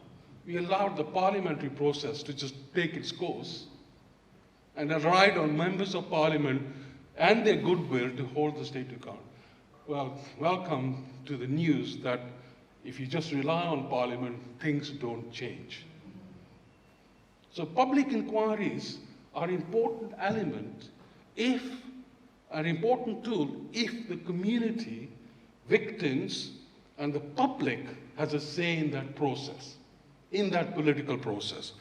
C: We allowed the parliamentary process to just take its course and relied on members of parliament and their goodwill to hold the state to account. Well, welcome to the news that if you just rely on parliament, things don't change. So public inquiries are an important element an important tool if the community, victims, and the public has a say in that process, in that political process.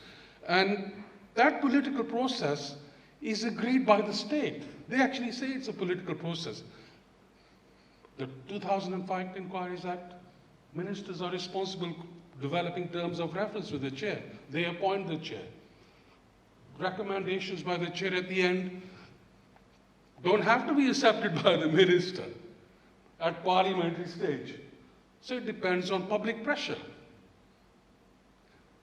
C: And that political process is agreed by the state. They actually say it's a political process. The 2005 Inquiries Act, ministers are responsible for developing terms of reference with the chair. They appoint the chair. Recommendations by the chair at the end don't have to be accepted by the minister at parliamentary stage. So it depends on public pressure.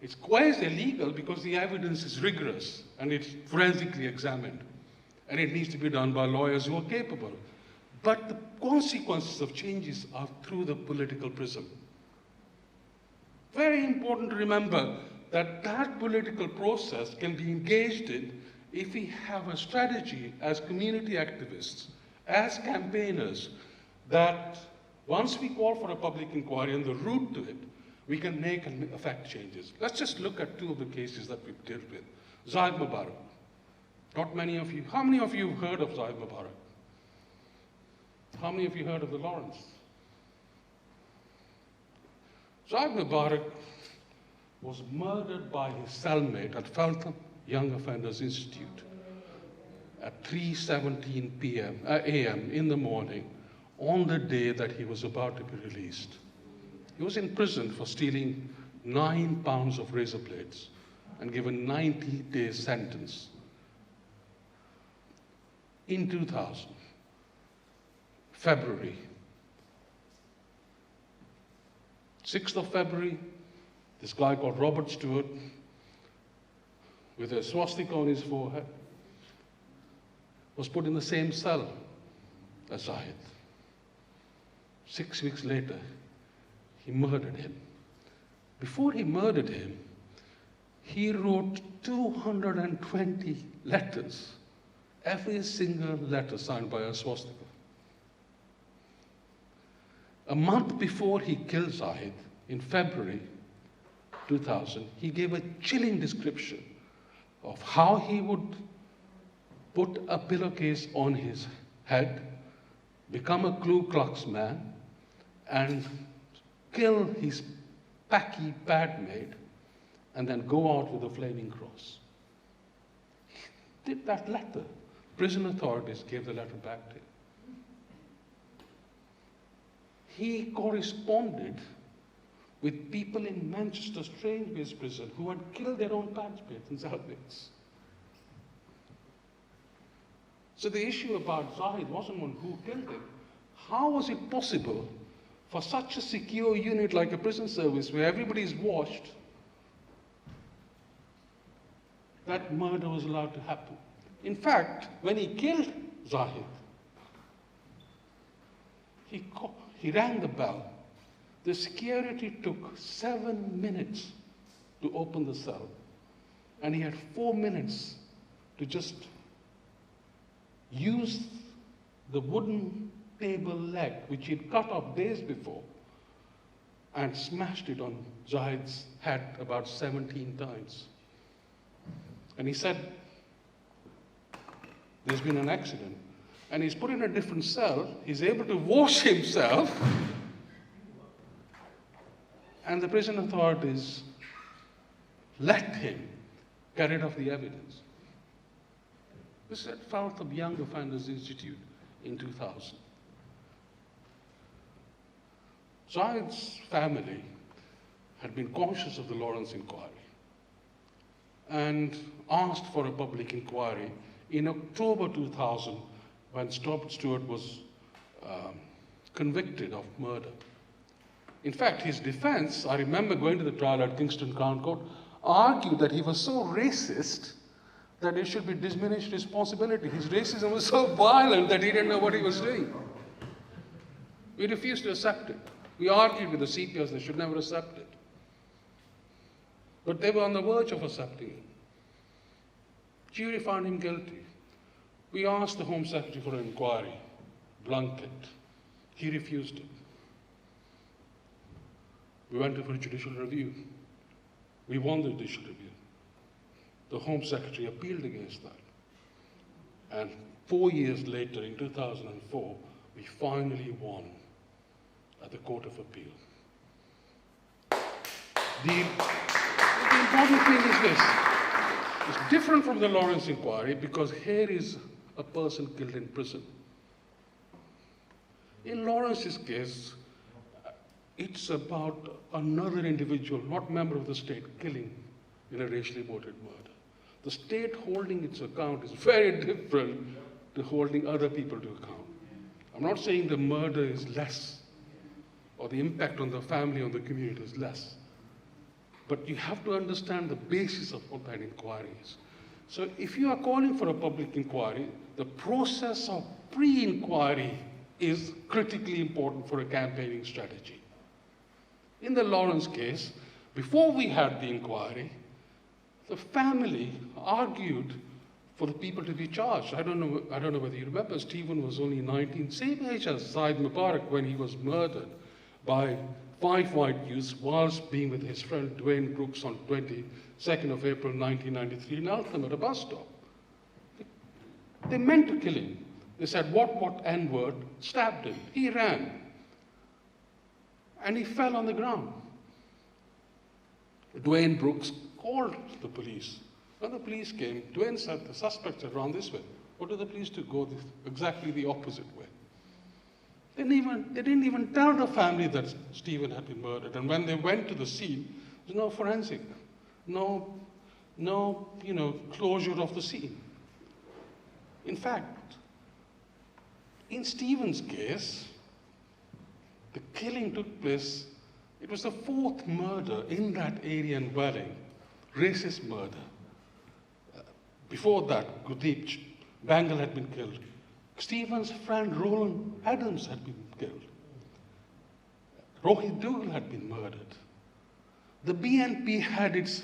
C: It's quasi-legal because the evidence is rigorous and it's forensically examined. And it needs to be done by lawyers who are capable. But the consequences of changes are through the political prism. Very important to remember that that political process can be engaged in if we have a strategy as community activists, as campaigners, that once we call for a public inquiry and the route to it, we can make and affect changes. Let's just look at two of the cases that we've dealt with. Zahid Mubarak. Not many of you, how many of you have heard of Zahid Mubarak? How many of you heard of the Lawrence? Zahid Mubarak was murdered by his cellmate at Feltham Young Offenders Institute at 3:17 a.m. in the morning on the day that he was about to be released. He was in prison for stealing 9 pounds of razor blades and given 90-day sentence. In 2000, February, 6th of February, this guy called Robert Stewart, with a swastika on his forehead, was put in the same cell as Zahid. 6 weeks later, he murdered him. Before he murdered him, he wrote 220 letters, every single letter signed by a swastika. A month before he killed Zahid, in February 2000, he gave a chilling description of how he would put a pillowcase on his head, become a Ku Klux man, and kill his packy padmate, and then go out with a flaming cross. He did that letter. Prison authorities gave the letter back to him. He corresponded with people in Manchester Strange-based prison who had killed their own padmates and cellmates. So the issue about Zahid wasn't on who killed him. How was it possible for such a secure unit like a prison service where everybody is watched, that murder was allowed to happen? In fact, when he killed Zahid, He rang the bell. The security took 7 minutes to open the cell. And he had 4 minutes to just use the wooden table leg, which he'd cut off days before, and smashed it on Zahid's head about 17 times. And he said, there's been an accident. And he's put in a different cell. He's able to wash himself. And the prison authorities let him carry off the evidence. This is at Fartham Young Offenders Institute in 2000. Zahid's family had been conscious of the Lawrence inquiry and asked for a public inquiry in October 2000 when Stewart was convicted of murder. In fact, his defense, I remember going to the trial at Kingston Crown Court, argued that he was so racist that it should be diminished responsibility. His racism was so violent that he didn't know what he was doing. We refused to accept it. We argued with the CPS they should never accept it. But they were on the verge of accepting it. Jury found him guilty. We asked the Home Secretary for an inquiry, Blunkett. He refused it. We went for a judicial review. We won the judicial review. The Home Secretary appealed against that. And 4 years later, in 2004, we finally won at the Court of Appeal. The important thing is this. It's different from the Lawrence inquiry because here is a person killed in prison. In Lawrence's case, it's about another individual, not member of the state, killing in a racially motivated murder. The state holding its account is very different to holding other people to account. I'm not saying the murder is less or the impact on the family, on the community is less. But you have to understand the basis of what that inquiry is. So if you are calling for a public inquiry, the process of pre-inquiry is critically important for a campaigning strategy. In the Lawrence case, before we had the inquiry, the family argued for the people to be charged. I don't know whether you remember, Stephen was only 19, same age as Syed Mubarak when he was murdered by 5 white youths whilst being with his friend Dwayne Brooks on 22nd of April 1993 in Eltham at a bus stop. They meant to kill him. They said, what N-word, stabbed him. He ran. And he fell on the ground. Dwayne Brooks called the police. When the police came, Dwayne said the suspects had run this way. What did the police do? Go exactly the opposite way. They didn't even tell the family that Stephen had been murdered. And when they went to the scene, there's no forensic, no closure of the scene. In fact, in Stephen's case, the killing took place, it was the 4th murder in that area in Welling, racist murder. Before that, Gurdeep Bangal had been killed. Stephen's friend Roland Adams had been killed. Rohit Dougal had been murdered. The BNP had its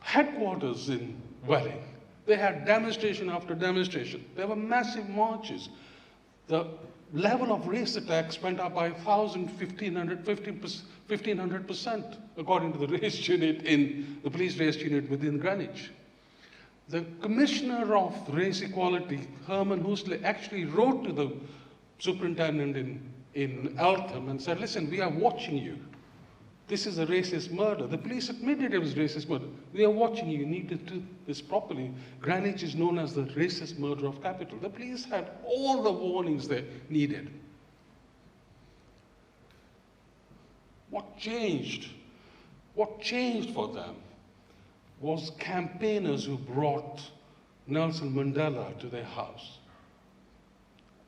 C: headquarters in Welling. They had demonstration after demonstration. There were massive marches. The level of race attacks went up by 1,500%, according to the race unit in the police race unit within Greenwich. The Commissioner of Race Equality, Herman Housley, actually wrote to the superintendent in Eltham and said, listen, we are watching you. This is a racist murder. The police admitted it was racist murder. We are watching you. You need to do this properly. Greenwich is known as the racist murder of capital. The police had all the warnings they needed. What changed? What changed for them was campaigners who brought Nelson Mandela to their house.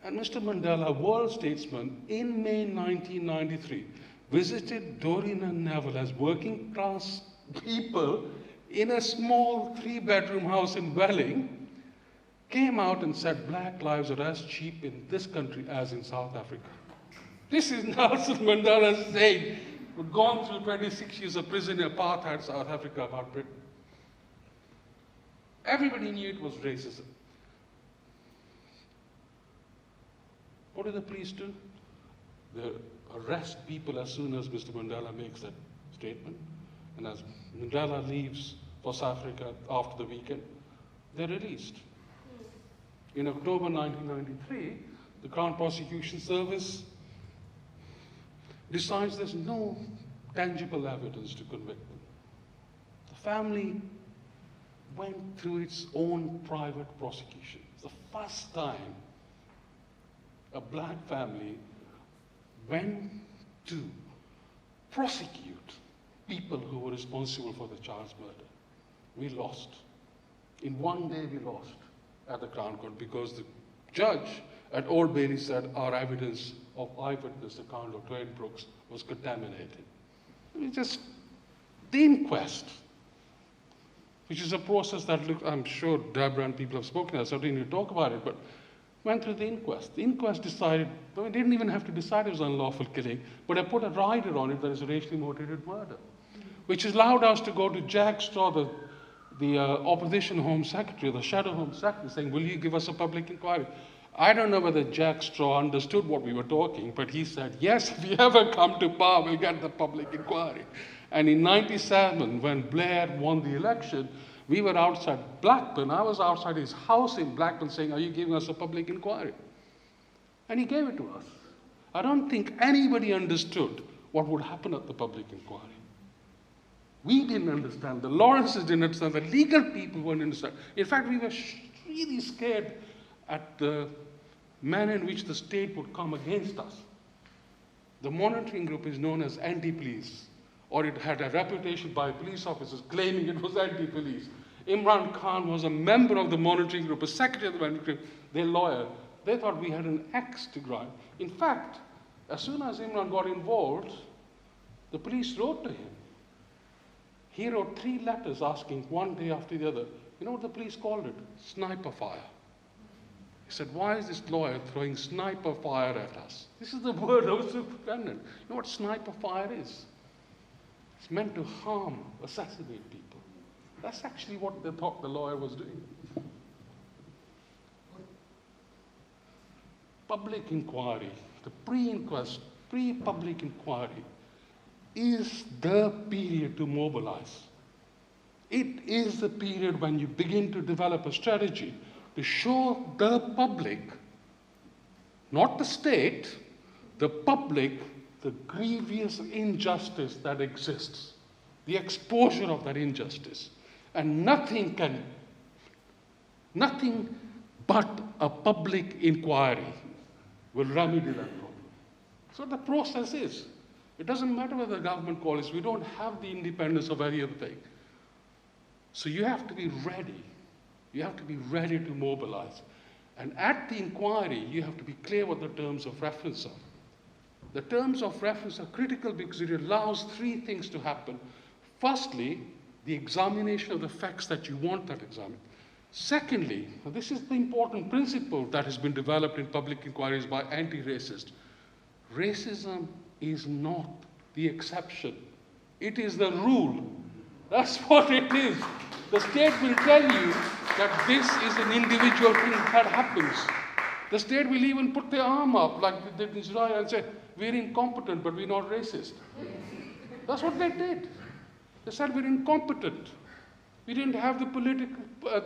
C: And Mr. Mandela, a world statesman, in May 1993, visited Doreen and Neville as working class people in a small 3-bedroom house in Welling came out and said black lives are as cheap in this country as in South Africa. This is Nelson Mandela saying, who'd gone through 26 years of prison in apartheid South Africa about Britain. Everybody knew it was racism. What do the police do? They arrest people as soon as Mr. Mandela makes that statement. And as Mandela leaves for South Africa after the weekend, they're released. In October 1993, the Crown Prosecution Service decides there's no tangible evidence to convict them. The family went through its own private prosecution. It's the first time a black family went to prosecute people who were responsible for the child's murder. We lost. In one day we lost at the Crown Court because the judge at Old Bailey said our evidence of eyewitness account of Dwayne Brooks was contaminated. It's just the inquest, which is a process that, I'm sure Deborah and people have spoken, I certainly need to talk about it, but went through the inquest. The inquest decided, well, it didn't even have to decide it was unlawful killing, but I put a rider on it that is a racially motivated murder, which allowed us to go to Jack Straw, the opposition Home Secretary, the shadow Home Secretary, saying, will you give us a public inquiry? I don't know whether Jack Straw understood what we were talking, but he said, yes, if you ever come to power, we'll get the public inquiry. And in 97, when Blair won the election, we were outside Blackburn. I was outside his house in Blackburn saying, are you giving us a public inquiry? And he gave it to us. I don't think anybody understood what would happen at the public inquiry. We didn't understand. The Lawrences didn't understand. The legal people wouldn't understand. In fact, we were really scared at the manner in which the state would come against us. The monitoring group is known as anti-police, or it had a reputation by police officers claiming it was anti-police. Imran Khan was a member of the monitoring group, a secretary of the monitoring group, their lawyer. They thought we had an axe to grind. In fact, as soon as Imran got involved, the police wrote to him. He wrote 3 letters asking one day after the other. You know what the police called it? Sniper fire. He said, why is this lawyer throwing sniper fire at us? This is the word of a superintendent. You know what sniper fire is? It's meant to harm, assassinate people. That's actually what they thought the lawyer was doing. Public inquiry, the pre-inquest, pre-public inquiry is the period to mobilize. It is the period when you begin to develop a strategy to show the public, not the state, the public, the grievous injustice that exists, the exposure of that injustice. And nothing but a public inquiry will remedy that problem. So the process is, it doesn't matter whether the government calls us, we don't have the independence of any other thing. So you have to be ready. You have to be ready to mobilize. And at the inquiry, you have to be clear what the terms of reference are. The terms of reference are critical because it allows 3 things to happen. Firstly, the examination of the facts that you want that examined. Secondly, this is the important principle that has been developed in public inquiries by anti-racists. Racism is not the exception. It is the rule. That's what it is. The state will tell you that this is an individual thing that happens. The state will even put their arm up like they did in Israel and say, we're incompetent, but we're not racist. That's what they did. They said we're incompetent. We didn't have the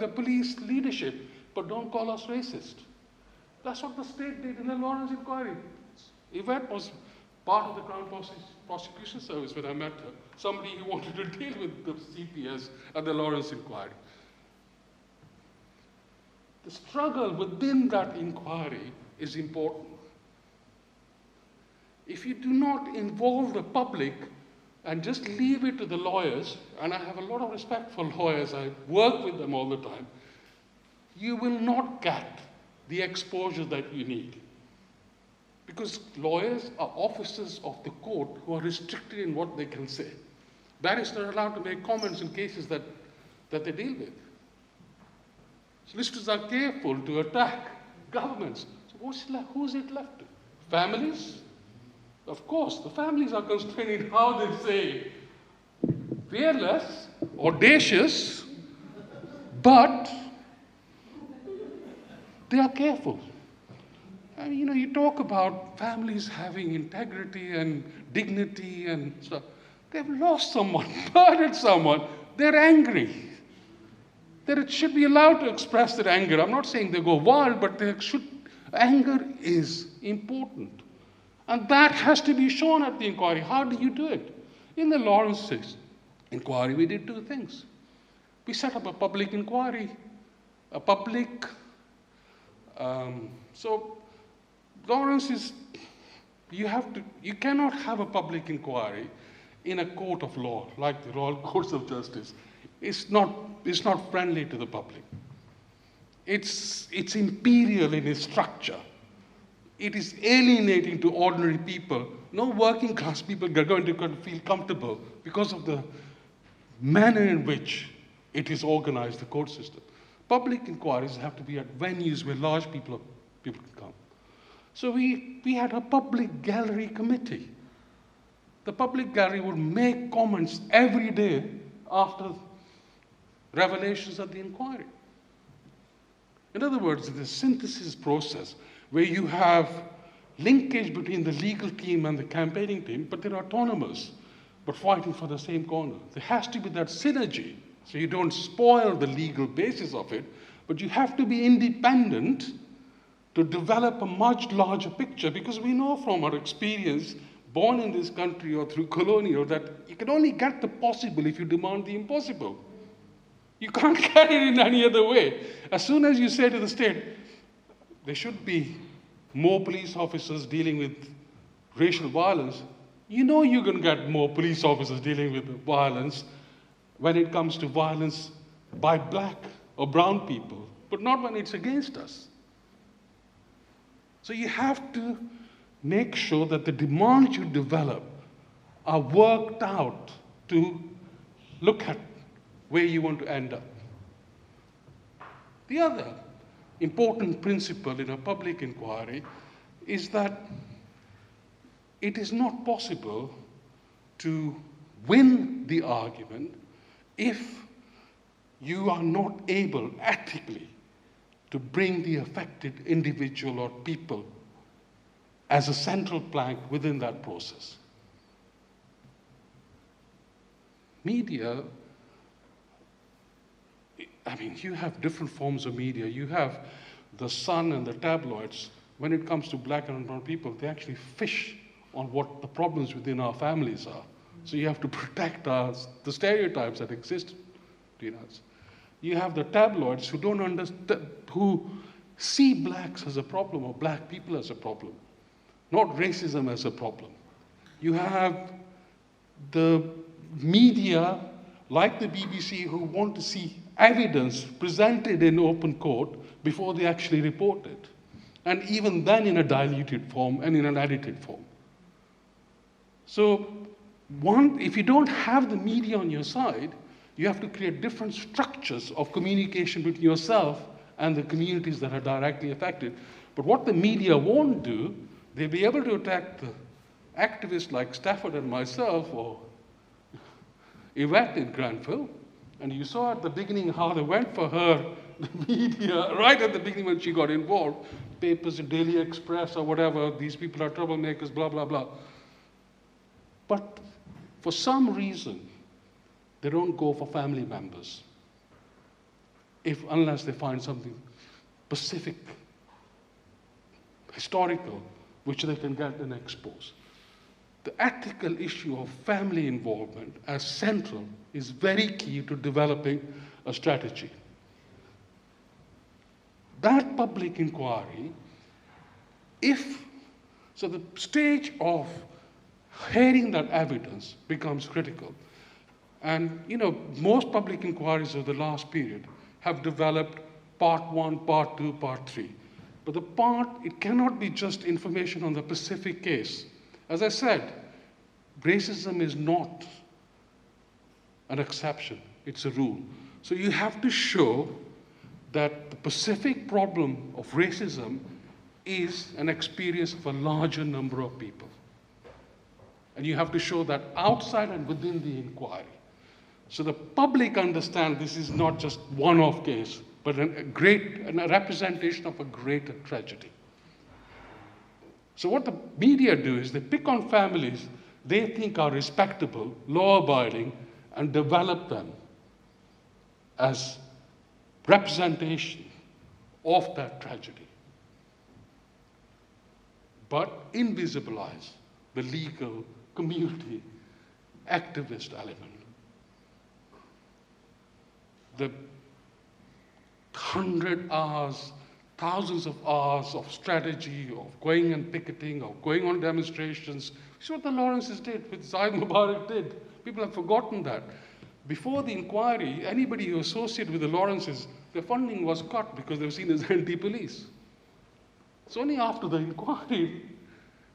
C: police leadership, but don't call us racist. That's what the state did in the Lawrence inquiry. Yvette was part of the Crown Prosecution Service when I met her, somebody who wanted to deal with the CPS at the Lawrence inquiry. The struggle within that inquiry is important. If you do not involve the public and just leave it to the lawyers, and I have a lot of respect for lawyers, I work with them all the time, you will not get the exposure that you need. Because lawyers are officers of the court who are restricted in what they can say. Barristers are allowed to make comments in cases that they deal with. solicitors are careful to attack governments. So who's it left to? Families? Of course, the families are constrained in how they say fearless, audacious, but they are careful. And you talk about families having integrity and dignity and stuff. They've lost someone, murdered someone. They're angry. They should be allowed to express their anger. I'm not saying they go wild, but anger is important. And that has to be shown at the inquiry. How do you do it? In the Lawrence inquiry, we did two things. We set up a public inquiry, so Lawrence is, you cannot have a public inquiry in a court of law, like the Royal Courts of Justice. It's not friendly to the public. It's imperial in its structure. It is alienating to ordinary people. No working class people are going to feel comfortable because of the manner in which it is organized, the court system. Public inquiries have to be at venues where large people can come. So we had a public gallery committee. The public gallery would make comments every day after revelations at the inquiry. In other words, the synthesis process where you have linkage between the legal team and the campaigning team, but they're autonomous, but fighting for the same corner. There has to be that synergy, so you don't spoil the legal basis of it, but you have to be independent to develop a much larger picture, because we know from our experience, born in this country or through colonial, that you can only get the possible if you demand the impossible. You can't get it in any other way. As soon as you say to the state, there should be more police officers dealing with racial violence, you know you're going to get more police officers dealing with violence when it comes to violence by black or brown people, but not when it's against us. So you have to make sure that the demands you develop are worked out to look at where you want to end up. The other important principle in a public inquiry is that it is not possible to win the argument if you are not able ethically to bring the affected individual or people as a central plank within that process. Media, I mean, you have different forms of media. You have the Sun and the tabloids. When it comes to black and brown people, they actually fish on what the problems within our families are. So you have to protect the stereotypes that exist between us. You have the tabloids who don't understand, who see blacks as a problem or black people as a problem, not racism as a problem. You have the media, like the BBC, who want to see evidence presented in open court before they actually report it. And even then in a diluted form and in an edited form. So if you don't have the media on your side, you have to create different structures of communication between yourself and the communities that are directly affected. But what the media won't do, they'll be able to attack the activists like Stafford and myself or Yvette in Grenfell. And you saw at the beginning how they went for her, the media, right at the beginning when she got involved, papers, the Daily Express or whatever, these people are troublemakers, blah, blah, blah. But for some reason, they don't go for family members unless they find something specific, historical, which they can get and expose. The ethical issue of family involvement as central is very key to developing a strategy. That public inquiry, so the stage of hearing that evidence becomes critical. And most public inquiries of the last period have developed part 1, part 2, part 3. But it cannot be just information on the specific case. As I said, racism is not an exception, it's a rule. So you have to show that the specific problem of racism is an experience of a larger number of people. And you have to show that outside and within the inquiry. So the public understand this is not just one-off case, but a representation of a greater tragedy. So what the media do is they pick on families they think are respectable, law-abiding, and develop them as representation of that tragedy, but invisibilize the legal, community, activist element. The 100 hours, thousands of hours of strategy, of going and picketing, of going on demonstrations. It's what the Lawrences did, what Zaid Mubarak did. People have forgotten that. Before the inquiry, anybody who associated with the Lawrences, their funding was cut because they were seen as anti-police. It's only after the inquiry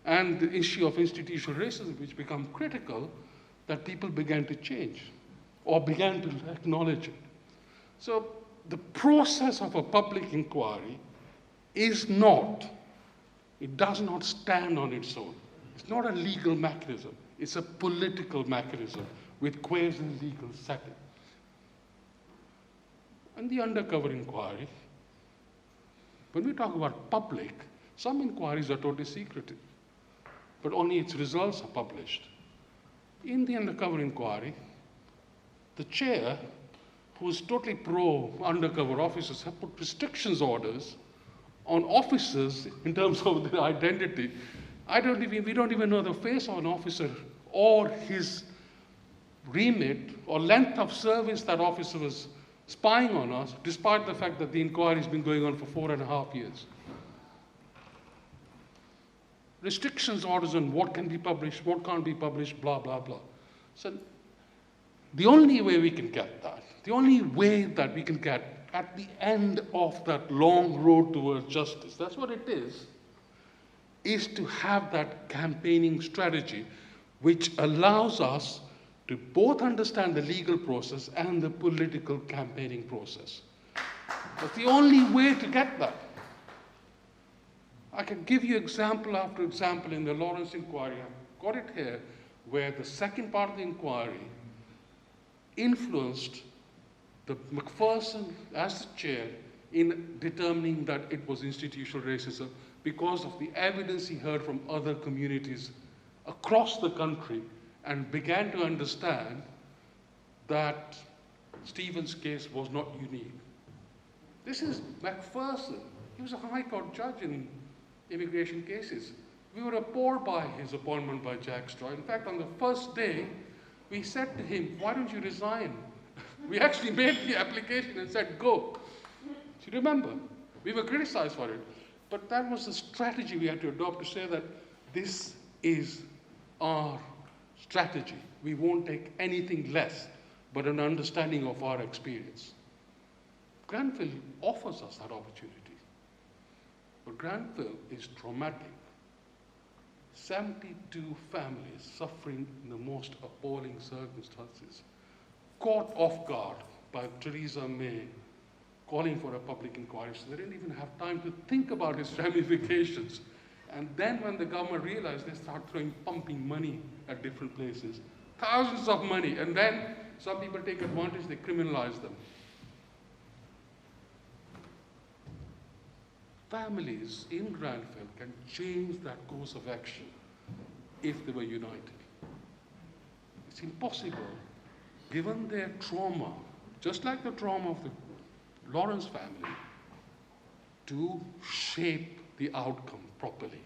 C: and the issue of institutional racism, which became critical, that people began to change or began to acknowledge it. So the process of a public inquiry is not, it does not stand on its own. It's not a legal mechanism. It's a political mechanism with quasi-legal setting. And the undercover inquiry, when we talk about public, some inquiries are totally secretive, but only its results are published. In the undercover inquiry, the chair, who is totally pro-undercover officers, have put restrictions orders on officers in terms of their identity. We don't even know the face of an officer or his remit or length of service that officer was spying on us, despite the fact that the inquiry has been going on for 4.5 years. Restrictions orders on what can be published, what can't be published, blah, blah, blah. So the only way we can get that, the only way that we can get at the end of that long road towards justice, that's what it is to have that campaigning strategy which allows us to both understand the legal process and the political campaigning process. That's the only way to get that. I can give you example after example in the Lawrence inquiry. I've got it here, where the second part of the inquiry influenced the McPherson as the chair in determining that it was institutional racism because of the evidence he heard from other communities across the country and began to understand that Stephen's case was not unique. This is McPherson. He was a High Court judge in immigration cases. We were appalled by his appointment by Jack Straw. In fact, on the first day, we said to him, why don't you resign? We actually made the application and said, go. Do you remember? We were criticized for it. But that was the strategy we had to adopt to say that this is our strategy. We won't take anything less but an understanding of our experience. Grenfell offers us that opportunity. But Grenfell is traumatic. 72 families suffering in the most appalling circumstances, caught off guard by Theresa May calling for a public inquiry, so they didn't even have time to think about its ramifications. And then when the government realized, they start pumping money at different places, thousands of money, and then some people take advantage, they criminalize them. Families in Grenfell can change that course of action if they were united. It's impossible, given their trauma, just like the trauma of the Lawrence family, to shape the outcome properly.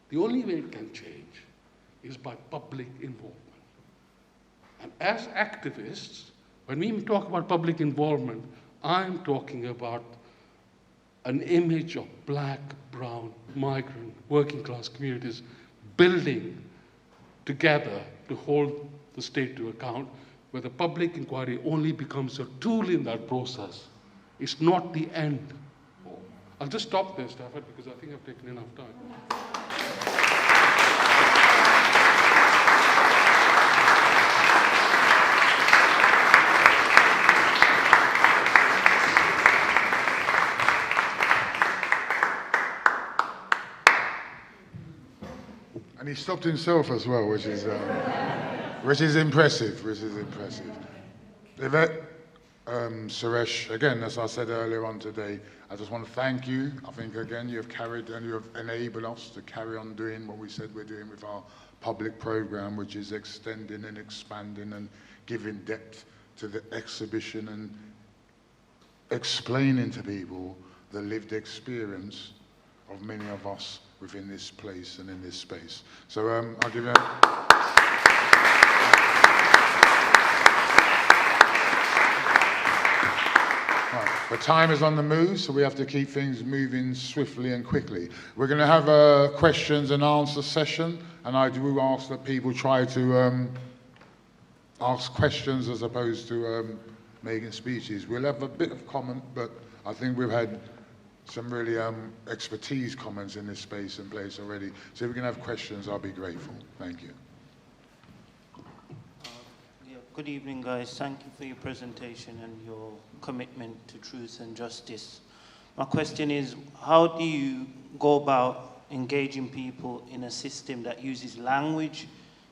C: The only way it can change is by public involvement. And as activists, when we talk about public involvement, I'm talking about an image of black, brown, migrant, working class communities building together to hold the state to account, where the public inquiry only becomes a tool in that process. It's not the end. I'll just stop there, Stafford, because I think I've taken enough time.
A: And he stopped himself as well, which is impressive, Yvette, Suresh, again, as I said earlier on today, I just want to thank you. I think, again, you have carried and you have enabled us to carry on doing what we said we're doing with our public program, which is extending and expanding and giving depth to the exhibition and explaining to people the lived experience of many of us within this place and in this space. So I'll give you the time is on the move, so we have to keep things moving swiftly and quickly. We're going to have a questions and answer session, and I do ask that people try to ask questions as opposed to making speeches. We'll have a bit of comment, but I think we've had some really expertise comments in this space and place already. So if we can have questions, I'll be grateful. Thank you.
D: Good evening, guys. Thank you for your presentation and your commitment to truth and justice. My question is, how do you go about engaging people in a system that uses language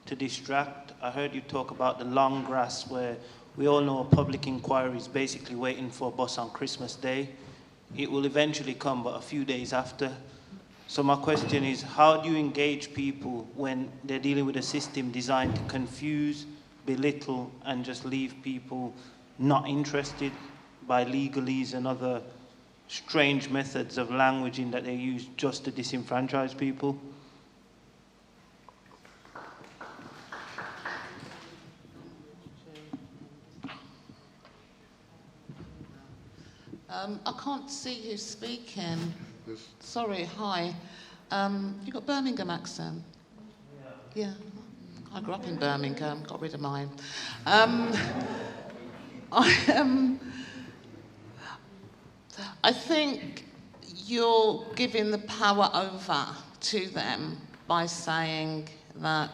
D: to distract? I heard you talk about the long grass, where we all know a public inquiry is basically waiting for a bus on Christmas Day. It will eventually come, but a few days after. So my question is, how do you engage people when they're dealing with a system designed to confuse, belittle, and just leave people not interested by legalese and other strange methods of languaging that they use just to disenfranchise people?
B: I can't see you speaking.
A: Yes.
B: Sorry, hi. You got Birmingham accent? Yeah. I grew up in Birmingham, got rid of mine. I think you're giving the power over to them by saying that,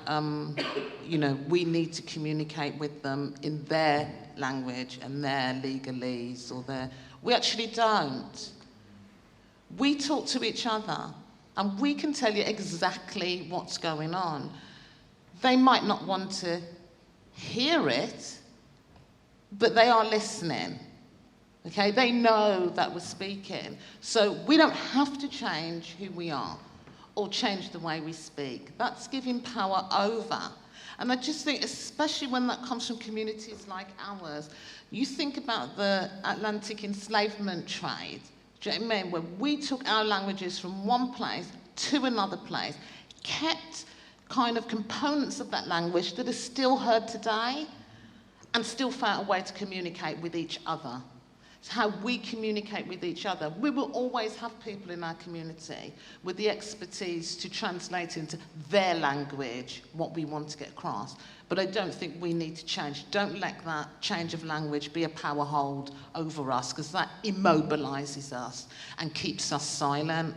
B: you know, we need to communicate with them in their language and their legalese or their... We actually don't. We talk to each other and we can tell you exactly what's going on. They might not want to hear it, but they are listening. Okay, they know that we're speaking. So we don't have to change who we are or change the way we speak. That's giving power over. And I just think, especially when that comes from communities like ours, you think about the Atlantic enslavement trade, do you know what I mean? Where we took our languages from one place to another place, kept kind of components of that language that are still heard today, and still found a way to communicate with each other. It's how we communicate with each other. We will always have people in our community with the expertise to translate into their language what we want to get across. But I don't think we need to change. Don't let that change of language be a power hold over us, because that immobilizes us and keeps us silent.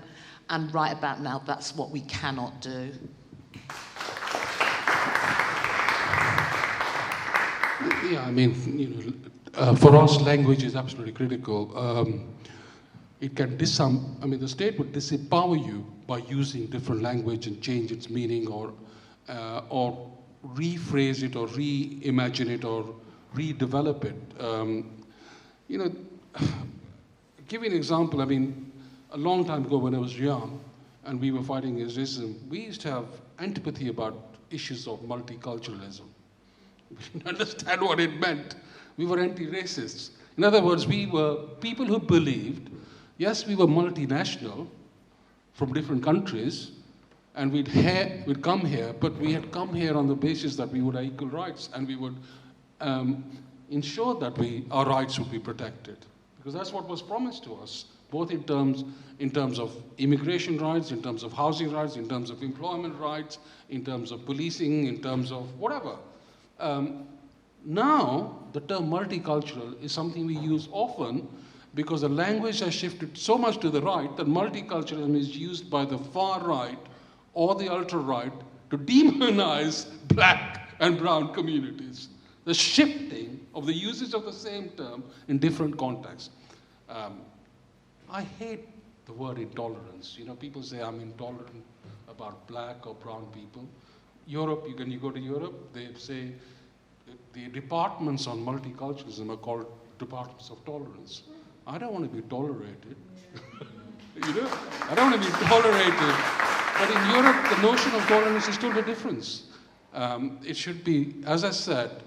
B: And right about now, that's what we cannot do.
C: Yeah, I mean, you know, for us, language is absolutely critical. It can the state would disempower you by using different language and change its meaning, or rephrase it, or reimagine it, or redevelop it. You know, give you an example. I mean, a long time ago when I was young and we were fighting against racism, we used to have antipathy about issues of multiculturalism. We didn't understand what it meant. We were anti-racists. In other words, we were people who believed, yes, we were multinational from different countries, and we'd come here, but we had come here on the basis that we would have equal rights, and we would ensure that our rights would be protected. Because that's what was promised to us, both in terms of immigration rights, in terms of housing rights, in terms of employment rights, in terms of policing, in terms of whatever. Now, the term multicultural is something we use often because the language has shifted so much to the right that multiculturalism is used by the far right or the ultra-right to demonize black and brown communities. The shifting of the usage of the same term in different contexts. I hate the word intolerance. You know, people say I'm intolerant about black or brown people. Europe, when you go to Europe, they say the departments on multiculturalism are called departments of tolerance. I don't want to be tolerated. You know, I don't want to be tolerated. But in Europe, the notion of tolerance is totally different. It should be, as I said,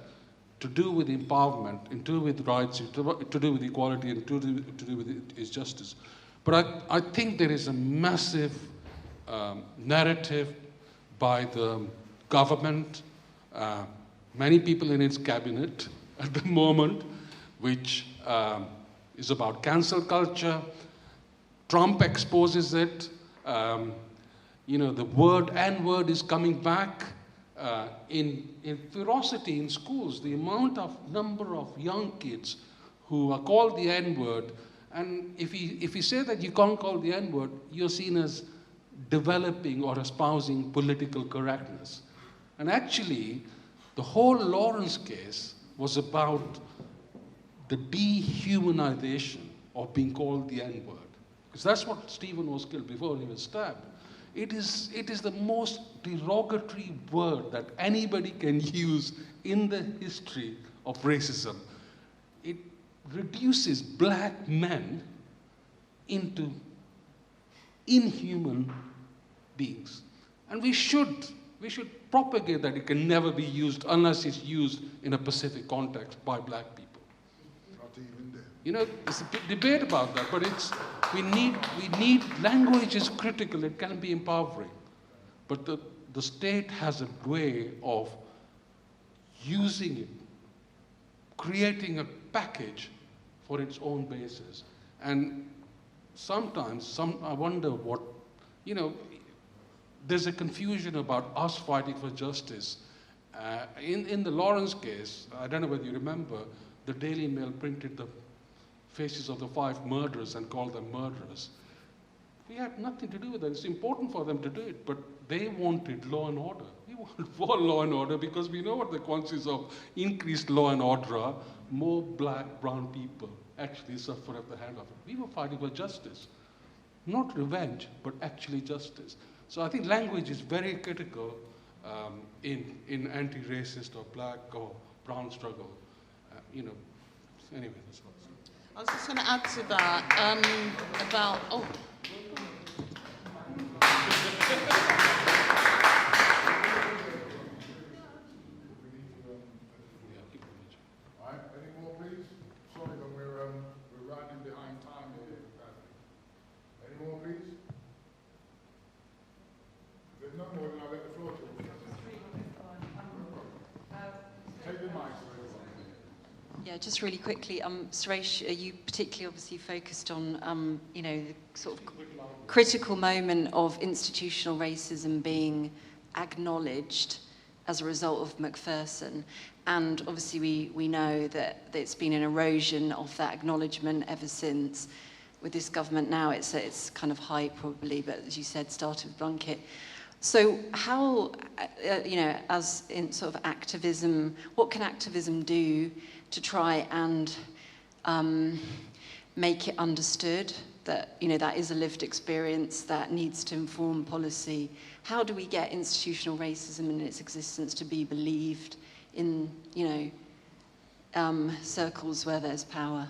C: to do with empowerment, and to do with rights, to do with equality, and to do with justice. But I think there is a massive narrative by the government, many people in its cabinet at the moment, which is about cancel culture. Trump exposes it. You know, the word N-word is coming back in ferocity in schools. The number of young kids who are called the N-word, and if you say that you can't call the N-word, you're seen as developing or espousing political correctness. And actually, the whole Lawrence case was about the dehumanization of being called the N-word. Because that's what Stephen was killed before he was stabbed. It is the most derogatory word that anybody can use in the history of racism. It reduces black men into inhuman beings. And we should propagate that it can never be used unless it's used in a Pacific context by black people.
A: Not even there.
C: You know, there's a big debate about that, but we need language is critical, it can be empowering. But the state has a way of using it, creating a package for its own basis. And sometimes I wonder what, you know, there's a confusion about us fighting for justice. In the Lawrence case, I don't know whether you remember, the Daily Mail printed the faces of the 5 murderers and called them murderers. We had nothing to do with that. It's important for them to do it, but they wanted law and order. We wanted for law and order because we know what the consequences of increased law and order are. More black, brown people actually suffer at the hand of it. We were fighting for justice. Not revenge, but actually justice. So I think language is very critical in anti-racist or black or brown struggle. You know, anyway, that's all.
B: I was just going to add to that about, oh.
A: All right, any more, please? Sorry, but we're running behind time here. Any more, please? If there's no more, then I'll let the floor to you. Take the mic.
E: Yeah, just really quickly, Suresh, you particularly obviously focused on, you know, the sort of critical moment of institutional racism being acknowledged as a result of Macpherson. And obviously we know that it's been an erosion of that acknowledgement ever since. With this government now, it's kind of high probably, but as you said, started with Blunkett. So how, you know, as in sort of activism, what can activism do to try and make it understood that, you know, that is a lived experience that needs to inform policy? How do we get institutional racism and its existence to be believed in, you know, circles where there's power?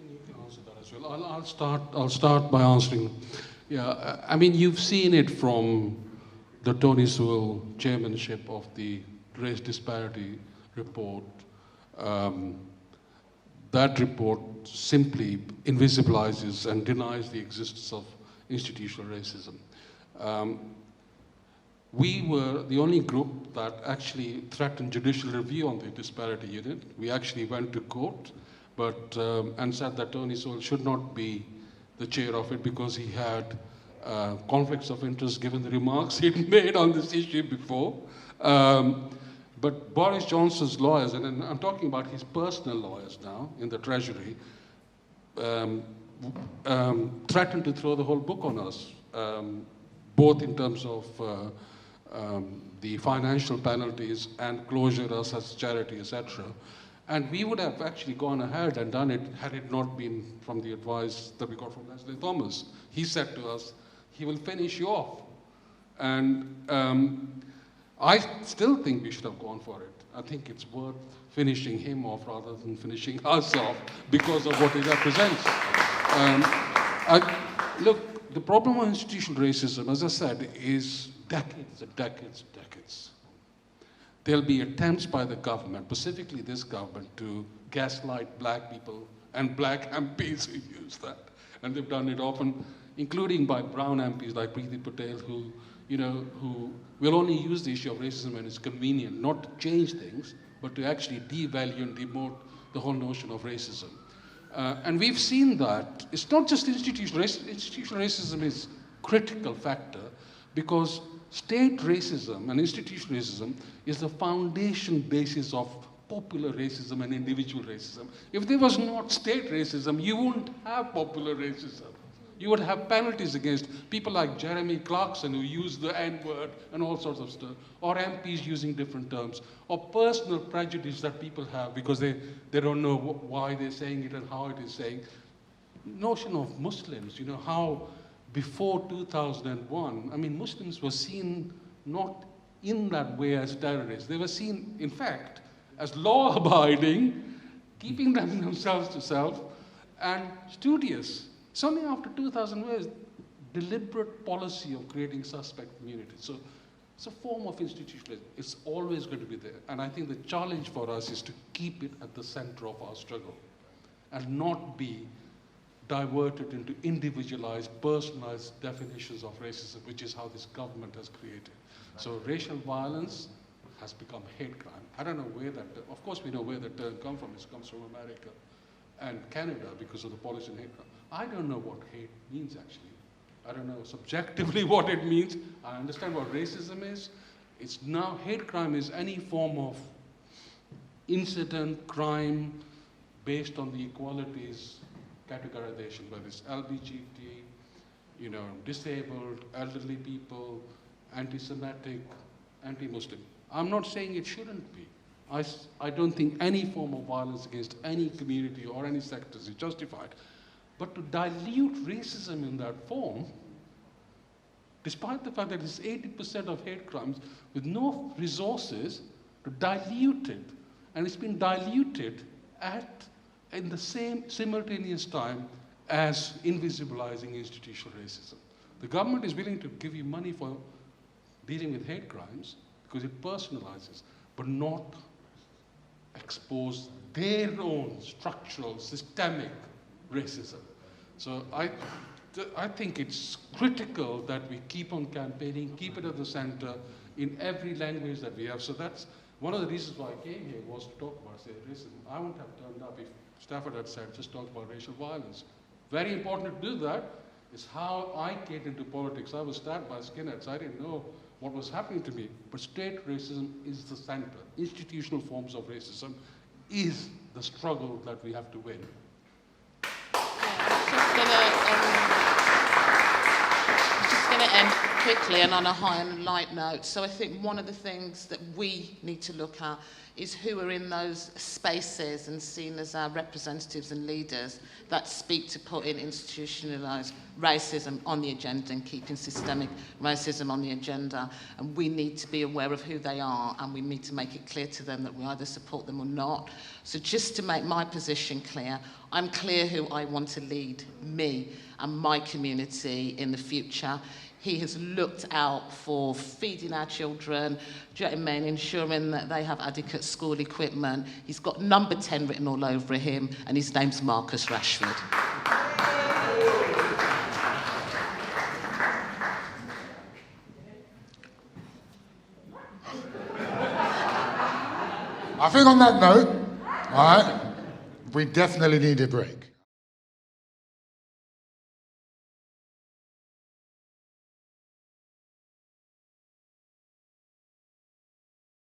C: You can answer that as well. I'll start by answering. Yeah, I mean, you've seen it from the Tony Sewell chairmanship of the Race Disparity Report. That report simply invisibilizes and denies the existence of institutional racism. We were the only group that actually threatened judicial review on the disparity unit. We actually went to court, but and said that Tony Sewell should not be the chair of it because he had conflicts of interest given the remarks he'd made on this issue before. But Boris Johnson's lawyers, and I'm talking about his personal lawyers now in the Treasury, threatened to throw the whole book on us, both in terms of the financial penalties and closure us as charity, etc. And we would have actually gone ahead and done it had it not been from the advice that we got from Leslie Thomas. He said to us, he will finish you off. And I still think we should have gone for it. I think it's worth finishing him off rather than finishing us off because of what he represents. Look, the problem of institutional racism, as I said, is decades and decades and decades. There'll be attempts by the government, specifically this government, to gaslight black people and black MPs who use that. And they've done it often, including by brown MPs like Preeti Patel, who will only use the issue of racism when it's convenient, not to change things, but to actually devalue and demote the whole notion of racism. And we've seen that. It's not just institutional racism. Institutional racism is a critical factor because state racism and institutional racism is the foundation basis of popular racism and individual racism. If there was not state racism, you wouldn't have popular racism. You would have penalties against people like Jeremy Clarkson who use the N-word and all sorts of stuff, or MPs using different terms, or personal prejudice that people have because they don't know why they're saying it and how it is saying. Notion of Muslims, how before 2001, I mean, Muslims were seen not in that way as terrorists. They were seen, in fact, as law-abiding, keeping themselves to self, and studious. It's only after 2000 where deliberate policy of creating suspect communities. So it's a form of institutionalism. It's always going to be there. And I think the challenge for us is to keep it at the center of our struggle and not be diverted into individualized, personalized definitions of racism, which is how this government has created. So racial violence has become hate crime. I don't know where that, of course we know where that term comes from. It comes from America and Canada because of the policy on hate crime. I don't know what hate means actually. I don't know subjectively what it means. I understand what racism is. It's now, hate crime is any form of incident, crime, based on the equalities categorization, whether it's LGBT, disabled, elderly people, anti-Semitic, anti-Muslim. I'm not saying it shouldn't be. I don't think any form of violence against any community or any sectors is justified. But to dilute racism in that form, despite the fact that it's 80% of hate crimes, with no resources to dilute it, and it's been diluted in the same simultaneous time as invisibilizing institutional racism. The government is willing to give you money for dealing with hate crimes because it personalizes, but not expose their own structural, systemic racism. So I think it's critical that we keep on campaigning, keep it at the center in every language that we have. So that's one of the reasons why I came here, was to talk about, say, racism. I wouldn't have turned up if Stafford had said, just talk about racial violence. Very important to do that. Is how I get into politics. I was stabbed by skinheads. I didn't know what was happening to me. But state racism is the center. Institutional forms of racism is the struggle that we have to win.
B: I'm just going to end quickly and on a high and light note. So I think one of the things that we need to look at is who are in those spaces and seen as our representatives and leaders that speak to putting institutionalised racism on the agenda and keeping systemic racism on the agenda. And we need to be aware of who they are, and we need to make it clear to them that we either support them or not. So just to make my position clear, I'm clear who I want to lead me and my community in the future. He has looked out for feeding our children, do you know what I mean, ensuring that they have adequate school equipment. He's got number 10 written all over him, and his name's Marcus Rashford.
A: I think on that note, all right, we definitely need a break.